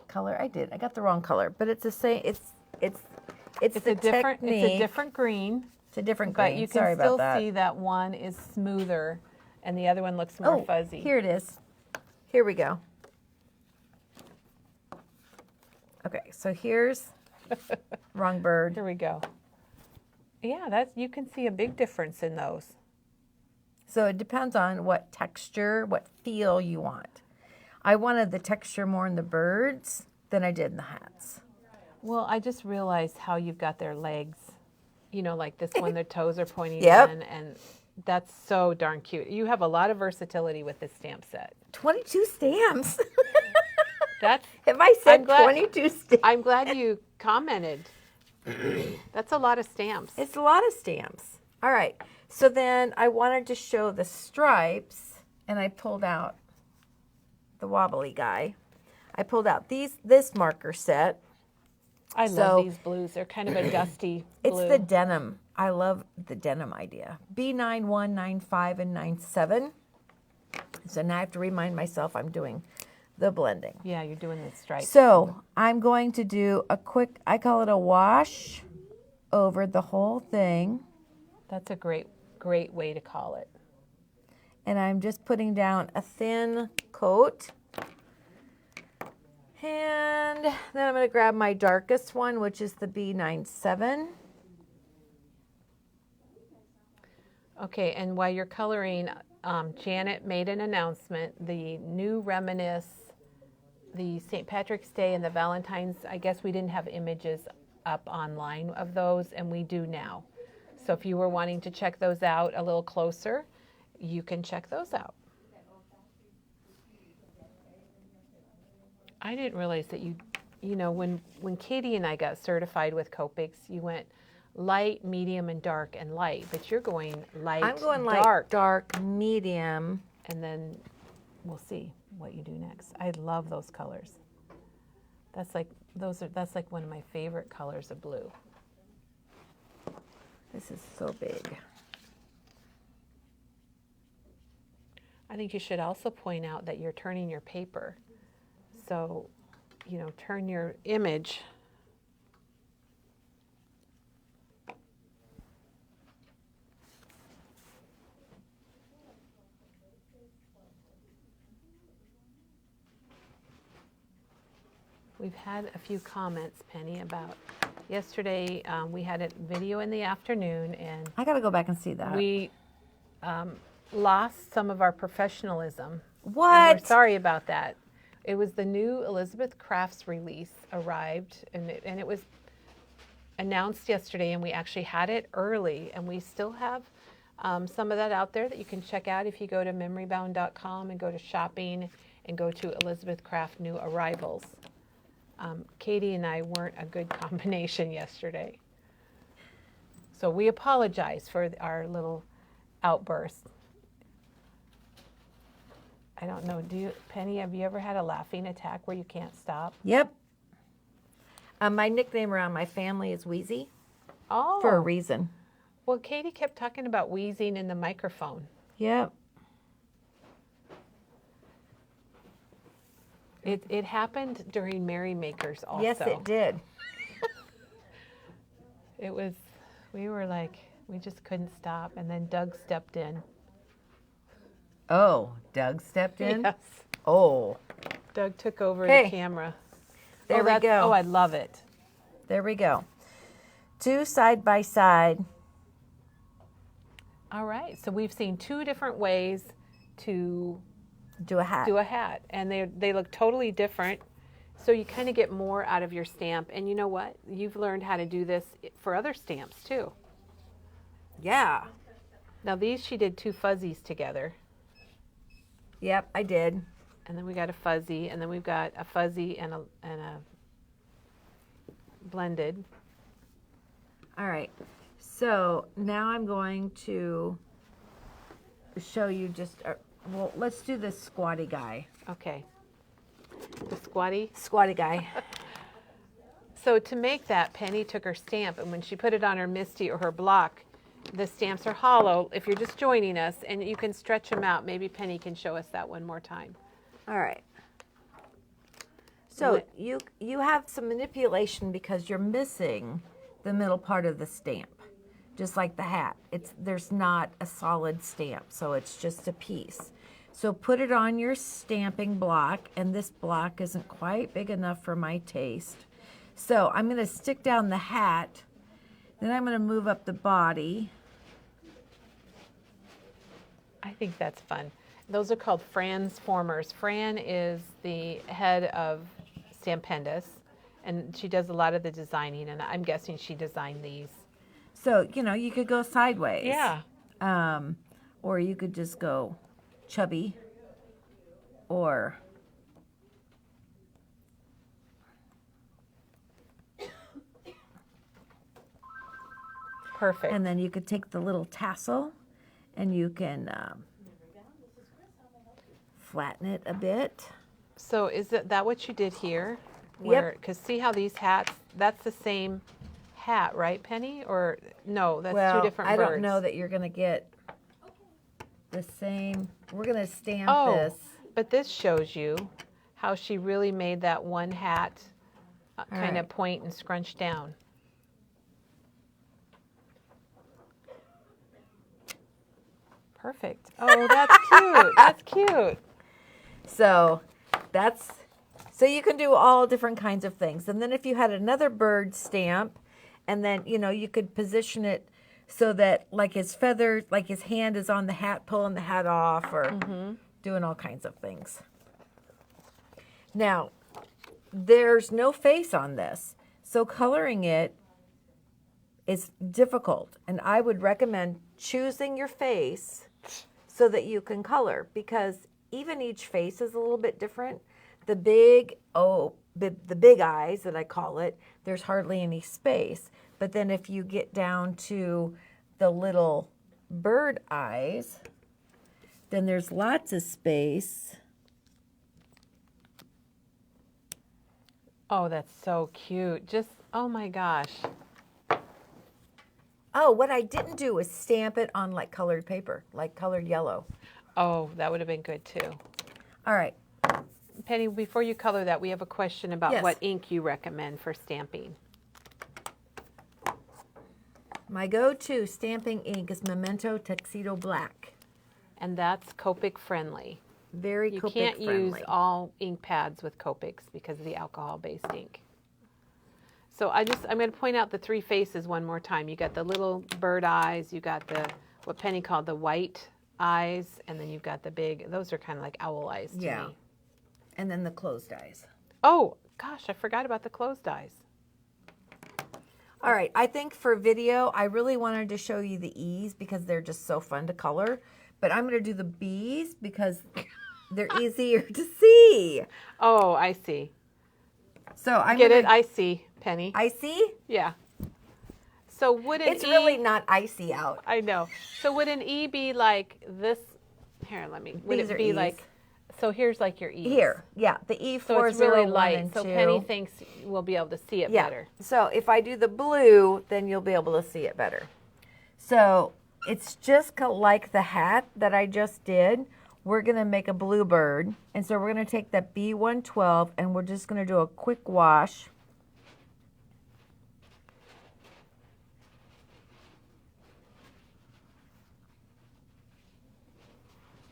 color? I did. I got the wrong color, but it's the same. It's the
different.
technique.
It's a different green.
It's a different green.
But you
Sorry
can still
about that.
see that one is smoother, and the other one looks more fuzzy.
Here it is. Here we go. Okay, so here's wrong bird.
Here we go. Yeah, you can see a big difference in those.
So it depends on what texture, what feel you want. I wanted the texture more in the birds than I did in the hats.
Well, I just realized how you've got their legs, you know, like this one, their toes are pointing
Yep.
in, and that's so darn cute. You have a lot of versatility with this stamp set.
22 stamps.
That's.
Have I said
I'm glad-
22 stamps?
I'm glad you commented. That's a lot of stamps.
It's a lot of stamps. All right. So then I wanted to show the stripes, and I pulled out the wobbly guy. I pulled out this marker set.
I love these blues. They're kind of a dusty blue.
It's the denim. I love the denim idea. B91, 95, and 97. So now I have to remind myself I'm doing the blending.
Yeah, you're doing the stripes.
So I'm going to do a quick, I call it a wash over the whole thing.
That's a great way to call it.
And I'm just putting down a thin coat. And then I'm going to grab my darkest one, which is the B97.
Okay, and while you're coloring, Janet made an announcement. The new Reminisce, the St. Patrick's Day and the Valentine's, I guess we didn't have images up online of those, and we do now. So if you were wanting to check those out a little closer, you can check those out. I didn't realize that you know, when Katie and I got certified with Copics, you went light, medium, and dark, and light. But you're going light,
I'm going
dark,
dark, medium.
and then we'll see what you do next. I love those colors. That's like one of my favorite colors of blue.
This is so big.
I think you should also point out that you're turning your paper. So, you know, turn your image. We've had a few comments, Penny, about yesterday. We had a video in the afternoon, and
I got to go back and see that.
we lost some of our professionalism.
What?
And we're sorry about that. It was the new Elizabeth Crafts release arrived, and it was announced yesterday, and we actually had it early, and we still have some of that out there that you can check out if you go to memorybound.com and go to shopping and go to Elizabeth Craft New Arrivals. Katie and I weren't a good combination yesterday. So we apologize for our little outburst. I don't know, Penny, have you ever had a laughing attack where you can't stop?
Yep. My nickname around my family is Wheezy.
Oh.
For a reason.
Well, Katie kept talking about wheezing in the microphone.
Yep.
It happened during Merrymakers also.
Yes, it did.
We were like, we just couldn't stop. And then Doug stepped in.
Oh, Doug stepped in?
Yes.
Oh.
Doug took over
Hey.
the camera.
There we go.
Oh, I love it.
There we go. 2 side by side.
All right. So we've seen 2 different ways to
Do a hat.
do a hat, and they look totally different. So you kind of get more out of your stamp. And you know what? You've learned how to do this for other stamps too.
Yeah.
Now these, she did 2 fuzzies together.
Yep, I did.
And then we got a fuzzy, and then we've got a fuzzy and a blended.
All right. So now I'm going to show you just, well, let's do this squatty guy.
Okay. The squatty.
Squatty guy.
So to make that, Penny took her stamp, and when she put it on her Misty or her block, the stamps are hollow if you're just joining us, and you can stretch them out. Maybe Penny can show us that one more time.
All right. So you have some manipulation because you're missing the middle part of the stamp, just like the hat. There's not a solid stamp, so it's just a piece. So put it on your stamping block, and this block isn't quite big enough for my taste. So I'm going to stick down the hat, then I'm going to move up the body.
I think that's fun. Those are called Fran's formers. Fran is the head of Stampendous, and she does a lot of the designing, and I'm guessing she designed these.
So, you could go sideways.
Yeah.
Or you could just go chubby, or
perfect.
And then you could take the little tassel and you can flatten it a bit.
So is that what you did here?
Yep.
Because see how these hats, that's the same hat, right, Penny? Or no, that's two different birds.
I don't know that you're going to get the same. We're going to stamp this.
But this shows you how she really made that one hat kind of point and scrunch down. Perfect. Oh, that's cute. That's cute.
So you can do all different kinds of things. And then if you had another bird stamp, and then, you could position it so that like his feathers, like his hand is on the hat, pulling the hat off, or doing all kinds of things. Now, there's no face on this, so coloring it is difficult. And I would recommend choosing your face so that you can color, because even each face is a little bit different. The big eyes that I call it, there's hardly any space. But then if you get down to the little bird eyes, then there's lots of space.
Oh, that's so cute. Oh my gosh.
Oh, what I didn't do was stamp it on like colored paper, like colored yellow.
Oh, that would have been good too.
All right.
Penny, before you color that, we have a question about what ink you recommend for stamping.
My go-to stamping ink is Memento Tuxedo Black.
And that's Copic friendly.
Very Copic friendly.
You can't use all ink pads with Copics because of the alcohol-based ink. So I'm going to point out the three faces one more time. You got the little bird eyes, you got what Penny called the white eyes, and then you've got the big, those are kind of like owl eyes to me.
And then the closed eyes.
Oh, gosh, I forgot about the closed eyes.
All right, I think for video, I really wanted to show you the E's because they're just so fun to color. But I'm going to do the B's because they're easier to see.
Oh, I see.
So I
get it? I see, Penny.
Icy?
Yeah. So would an
It's really not icy out.
I know. So would an E be like this? Here, would it be like, so here's like your E.
Here, yeah, the E4,
so it's really light, so Penny thinks we'll be able to see it better.
So if I do the blue, then you'll be able to see it better. So it's just like the hat that I just did. We're going to make a blue bird, and so we're going to take that B112, and we're just going to do a quick wash.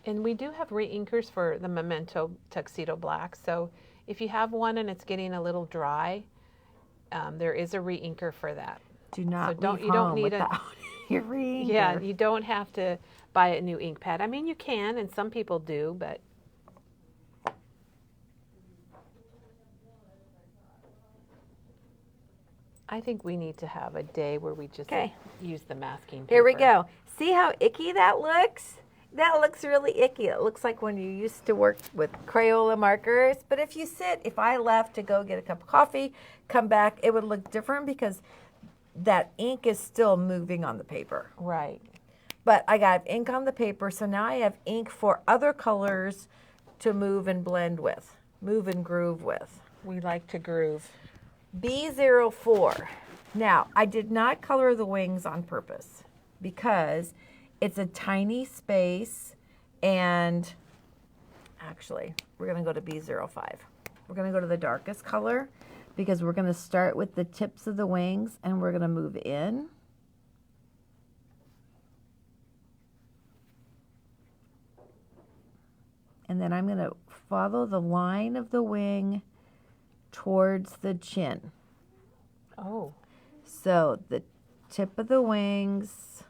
And we do have re-inkers for the Memento Tuxedo Black. So if you have one and it's getting a little dry, there is a re-inker for that.
Do not
so you don't need
your re-inker.
Yeah, you don't have to buy a new ink pad. I mean, you can, and some people do, but I think we need to have a day where we just use the masking paper.
Here we go. See how icky that looks? That looks really icky. It looks like when you used to work with Crayola markers. But if I left to go get a cup of coffee, come back, it would look different because that ink is still moving on the paper.
Right.
But I got ink on the paper, so now I have ink for other colors to move and blend with, move and groove with.
We like to groove.
B04. Now, I did not color the wings on purpose because it's a tiny space, and actually, we're going to go to B05. We're going to go to the darkest color because we're going to start with the tips of the wings and we're going to move in. And then I'm going to follow the line of the wing towards the chin.
Oh.
So the tip of the wings,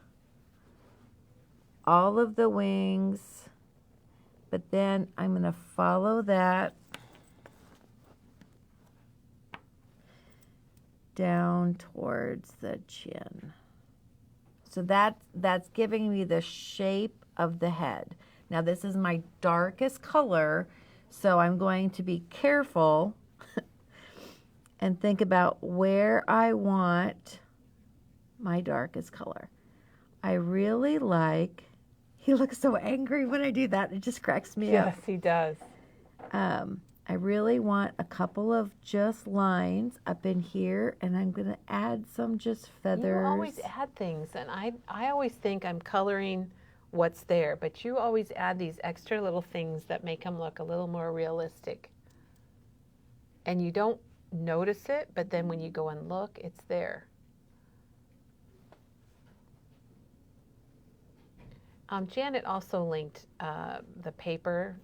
all of the wings, but then I'm going to follow that down towards the chin. So that's giving me the shape of the head. Now this is my darkest color, so I'm going to be careful and think about where I want my darkest color. I really like, he looks so angry when I do that. It just cracks me up.
Yes, he does.
I really want a couple of just lines up in here, and I'm going to add some just feathers.
You always add things, and I always think I'm coloring what's there, but you always add these extra little things that make them look a little more realistic. And you don't notice it, but then when you go and look, it's there. Janet also linked the paper.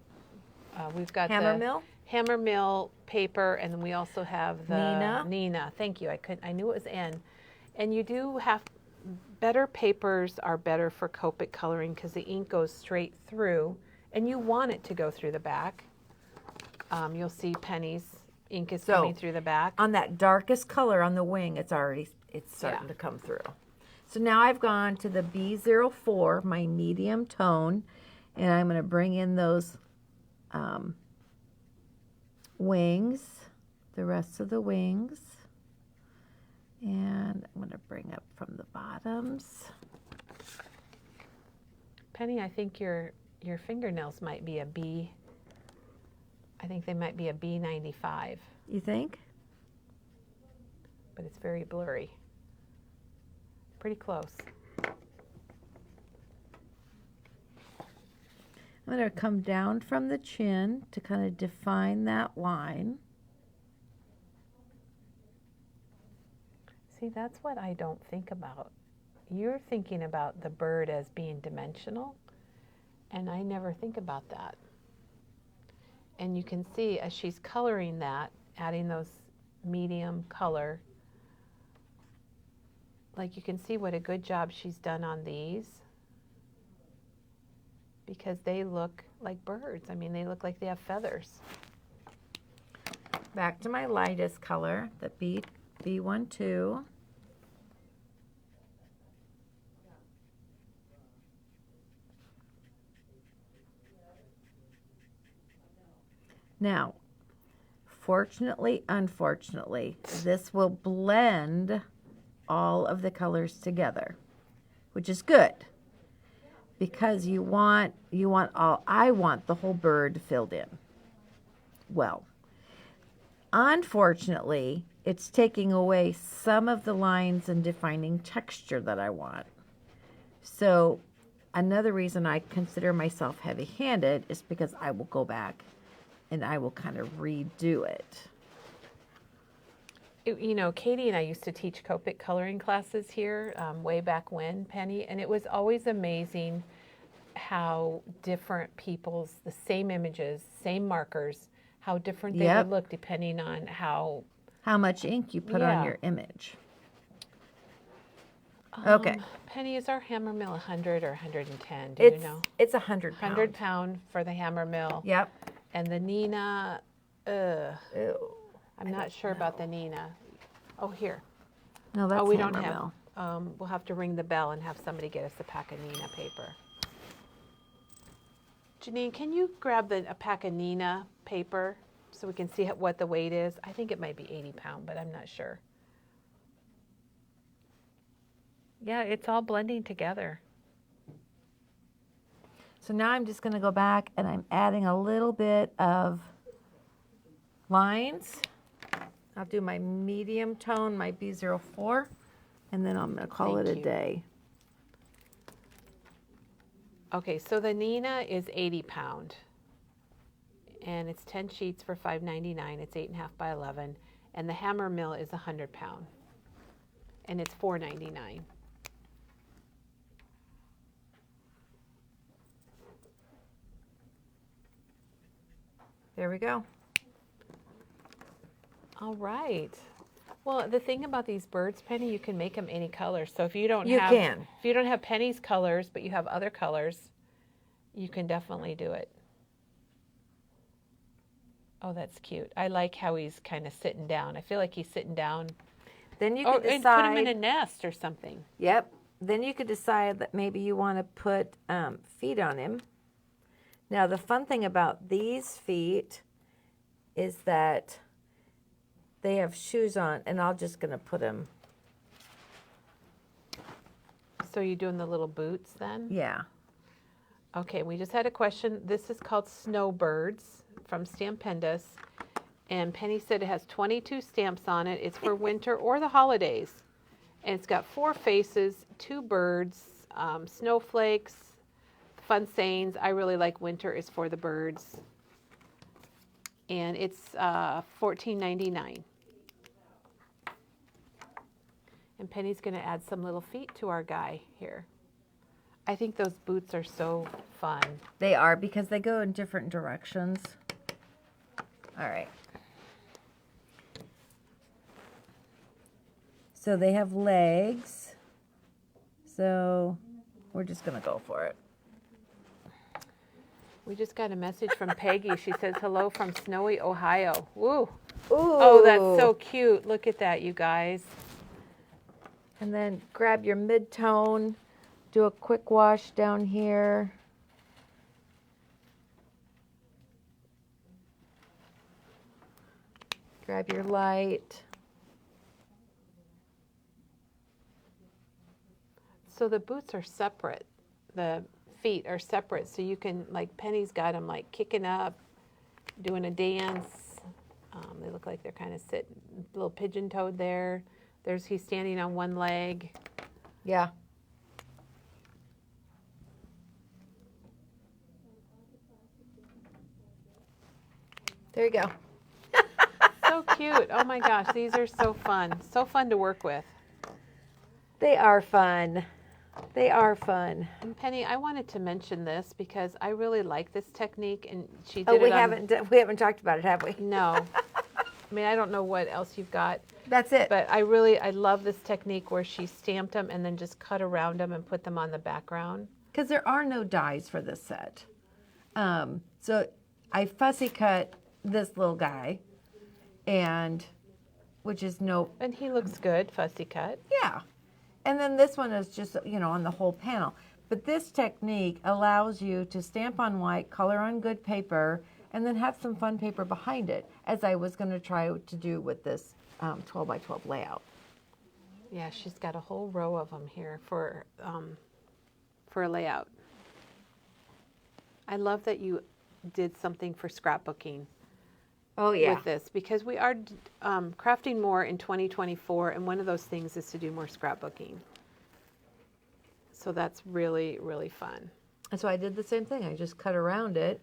We've got
Hammermill?
Hammermill paper, and then we also have the
Nina.
Thank you. I knew it was N. And you do have better papers are better for Copic coloring because the ink goes straight through, and you want it to go through the back. You'll see Penny's ink is coming through the back.
On that darkest color on the wing, it's starting to come through. So now I've gone to the B04, my medium tone, and I'm going to bring in those wings, the rest of the wings. And I'm going to bring up from the bottoms.
Penny, I think your fingernails might be a B. I think they might be a B95.
You think?
But it's very blurry. Pretty close.
I'm going to come down from the chin to kind of define that line.
See, that's what I don't think about. You're thinking about the bird as being dimensional, and I never think about that. And you can see as she's coloring that, adding those medium color, like you can see what a good job she's done on these because they look like birds. I mean, they look like they have feathers.
Back to my lightest color, the B12. Now, fortunately, unfortunately, this will blend all of the colors together, which is good because I want the whole bird filled in. Well, unfortunately, it's taking away some of the lines and defining texture that I want. So another reason I consider myself heavy-handed is because I will go back and I will kind of redo it.
You know, Katie and I used to teach Copic coloring classes here way back when, Penny, and it was always amazing how different the same images, same markers, how different they would look depending on how
much ink you put on your image. Okay.
Penny, is our Hammermill 100 or 110? Do you know?
It's 100 pound.
100 pound for the Hammermill.
Yep.
And the Nina,
Ew.
I'm not sure about the Nina. Oh, here.
No, that's
we
Hammermill.
don't have. We'll have to ring the bell and have somebody get us a pack of Nina paper. Janine, can you grab a pack of Nina paper so we can see what the weight is? I think it might be 80 pound, but I'm not sure. Yeah, it's all blending together.
So now I'm just going to go back and I'm adding a little bit of lines I'll do my medium tone, my B04, and then I'm going to call it a day.
Okay, so the Nina is 80 pound. And it's 10 sheets for $5.99. It's 8.5 by 11. And the Hammer Mill is 100 pound. And it's $4.99.
There we go.
All right. Well, the thing about these birds, Penny, you can make them any color. So if you don't
You
have,
can.
if you don't have Penny's colors, but you have other colors, you can definitely do it. Oh, that's cute. I like how he's kind of sitting down. I feel like he's sitting down.
Then you can decide.
And put him in a nest or something.
Yep. Then you could decide that maybe you want to put feet on him. Now, the fun thing about these feet is that they have shoes on, and I'm just going to put them.
So you're doing the little boots then?
Yeah.
Okay, we just had a question. This is called Snowbirds from Stampendous. And Penny said it has 22 stamps on it. It's for winter or the holidays. And it's got 4 faces, 2 birds, snowflakes, fun sayings. I really like winter is for the birds. And it's $14.99. And Penny's going to add some little feet to our guy here. I think those boots are so fun.
They are, because they go in different directions. All right. So they have legs. So we're just going to go for it.
We just got a message from Peggy. She says, hello from snowy Ohio. Woo.
Ooh.
Oh, that's so cute. Look at that, you guys.
And then grab your mid-tone. Do a quick wash down here. Grab your light.
So the boots are separate. The feet are separate. So you can, like Penny's got them like kicking up, doing a dance. They look like they're kind of sitting, a little pigeon-toed there. He's standing on one leg.
Yeah. There you go.
So cute. Oh my gosh, these are so fun. So fun to work with.
They are fun. They are fun.
And Penny, I wanted to mention this because I really like this technique, and she did
Oh, we
it on,
haven't talked about it, have we?
No. I mean, I don't know what else you've got.
That's it.
But I love this technique where she stamped them and then just cut around them and put them on the background.
Because there are no dies for this set. So I fussy cut this little guy, which is no...
And he looks good, fussy cut.
Yeah. And then this one is just, on the whole panel. But this technique allows you to stamp on white, color on good paper, and then have some fun paper behind it, as I was going to try to do with this 12 by 12 layout.
Yeah, she's got a whole row of them here for a layout. I love that you did something for scrapbooking.
Oh, yeah.
With this, because we are crafting more in 2024, and one of those things is to do more scrapbooking. So that's really, really fun.
And so I did the same thing. I just cut around it,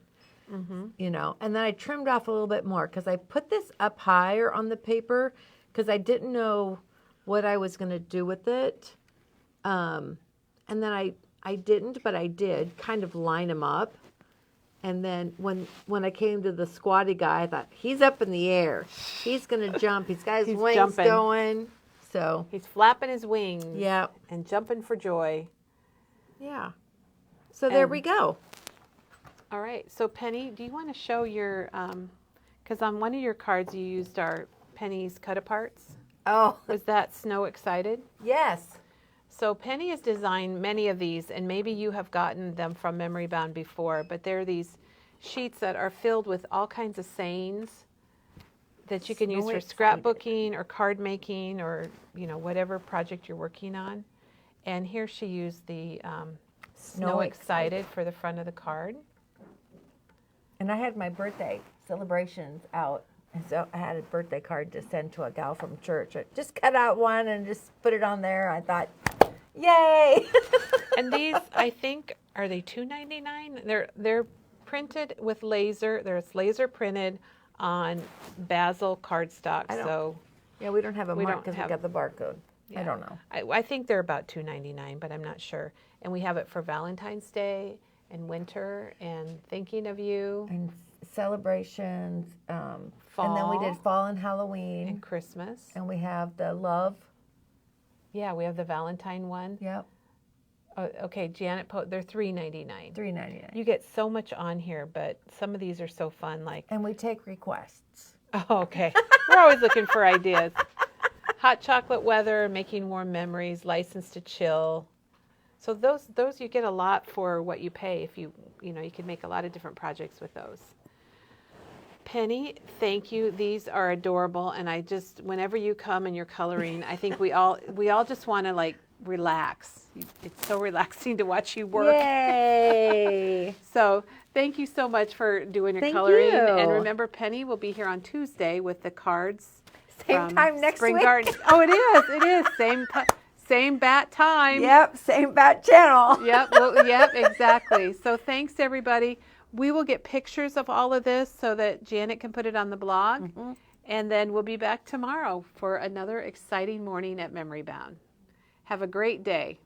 and then I trimmed off a little bit more because I put this up higher on the paper because I didn't know what I was going to do with it. And then I didn't, but I did kind of line them up. And then when I came to the squatty guy, I thought, he's up in the air. He's going to jump. He's got his wings
jumping.
going. So
He's flapping his wings.
Yeah.
And jumping for joy.
Yeah. So there we go.
All right. So Penny, do you want to show your, because on one of your cards you used our Penny's cut-aparts.
Oh.
Was that Snow Excited?
Yes.
So Penny has designed many of these, and maybe you have gotten them from Memory Bound before, but they're these sheets that are filled with all kinds of sayings that you can use for scrapbooking or card making or, whatever project you're working on. And here she used the Snow Excited for the front of the card.
And I had my birthday celebrations out And so I had a birthday card to send to a gal from church. I just cut out one and just put it on there. I thought, yay!
And these, I think, are they $2.99? They're printed with laser. There's laser printed on Basil cardstock. So
yeah, we don't have a
we
mark
don't
because we
have-
got the barcode.
yeah.
I don't know.
I think they're about $2.99, but I'm not sure. And we have it for Valentine's Day and winter and thinking of you
And celebrations. And then we did fall and Halloween.
and Christmas.
And we have the love.
Yeah, we have the Valentine one.
Yep.
Oh, okay, Janet, they're $3.99.
$3.99.
You get so much on here, but some of these are so fun. Like,
And we take requests.
oh, okay, we're always looking for ideas. Hot chocolate weather, making warm memories, license to chill. So those you get a lot for what you pay. If you can make a lot of different projects with those. Penny, thank you. These are adorable, and I just, whenever you come and you're coloring, I think we all just want to like relax. It's so relaxing to watch you work.
Yay!
So thank you so much for doing your
Thank
coloring.
you.
And remember, Penny will be here on Tuesday with the cards.
Same
from
time next
Spring
week.
Garden. Oh, it is. It is. Same bat time.
Yep, same bat channel.
Yep. Well, yep, exactly. So thanks, everybody. We will get pictures of all of this so that Janet can put it on the blog. Mm-hmm. And then we'll be back tomorrow for another exciting morning at Memory Bound. Have a great day.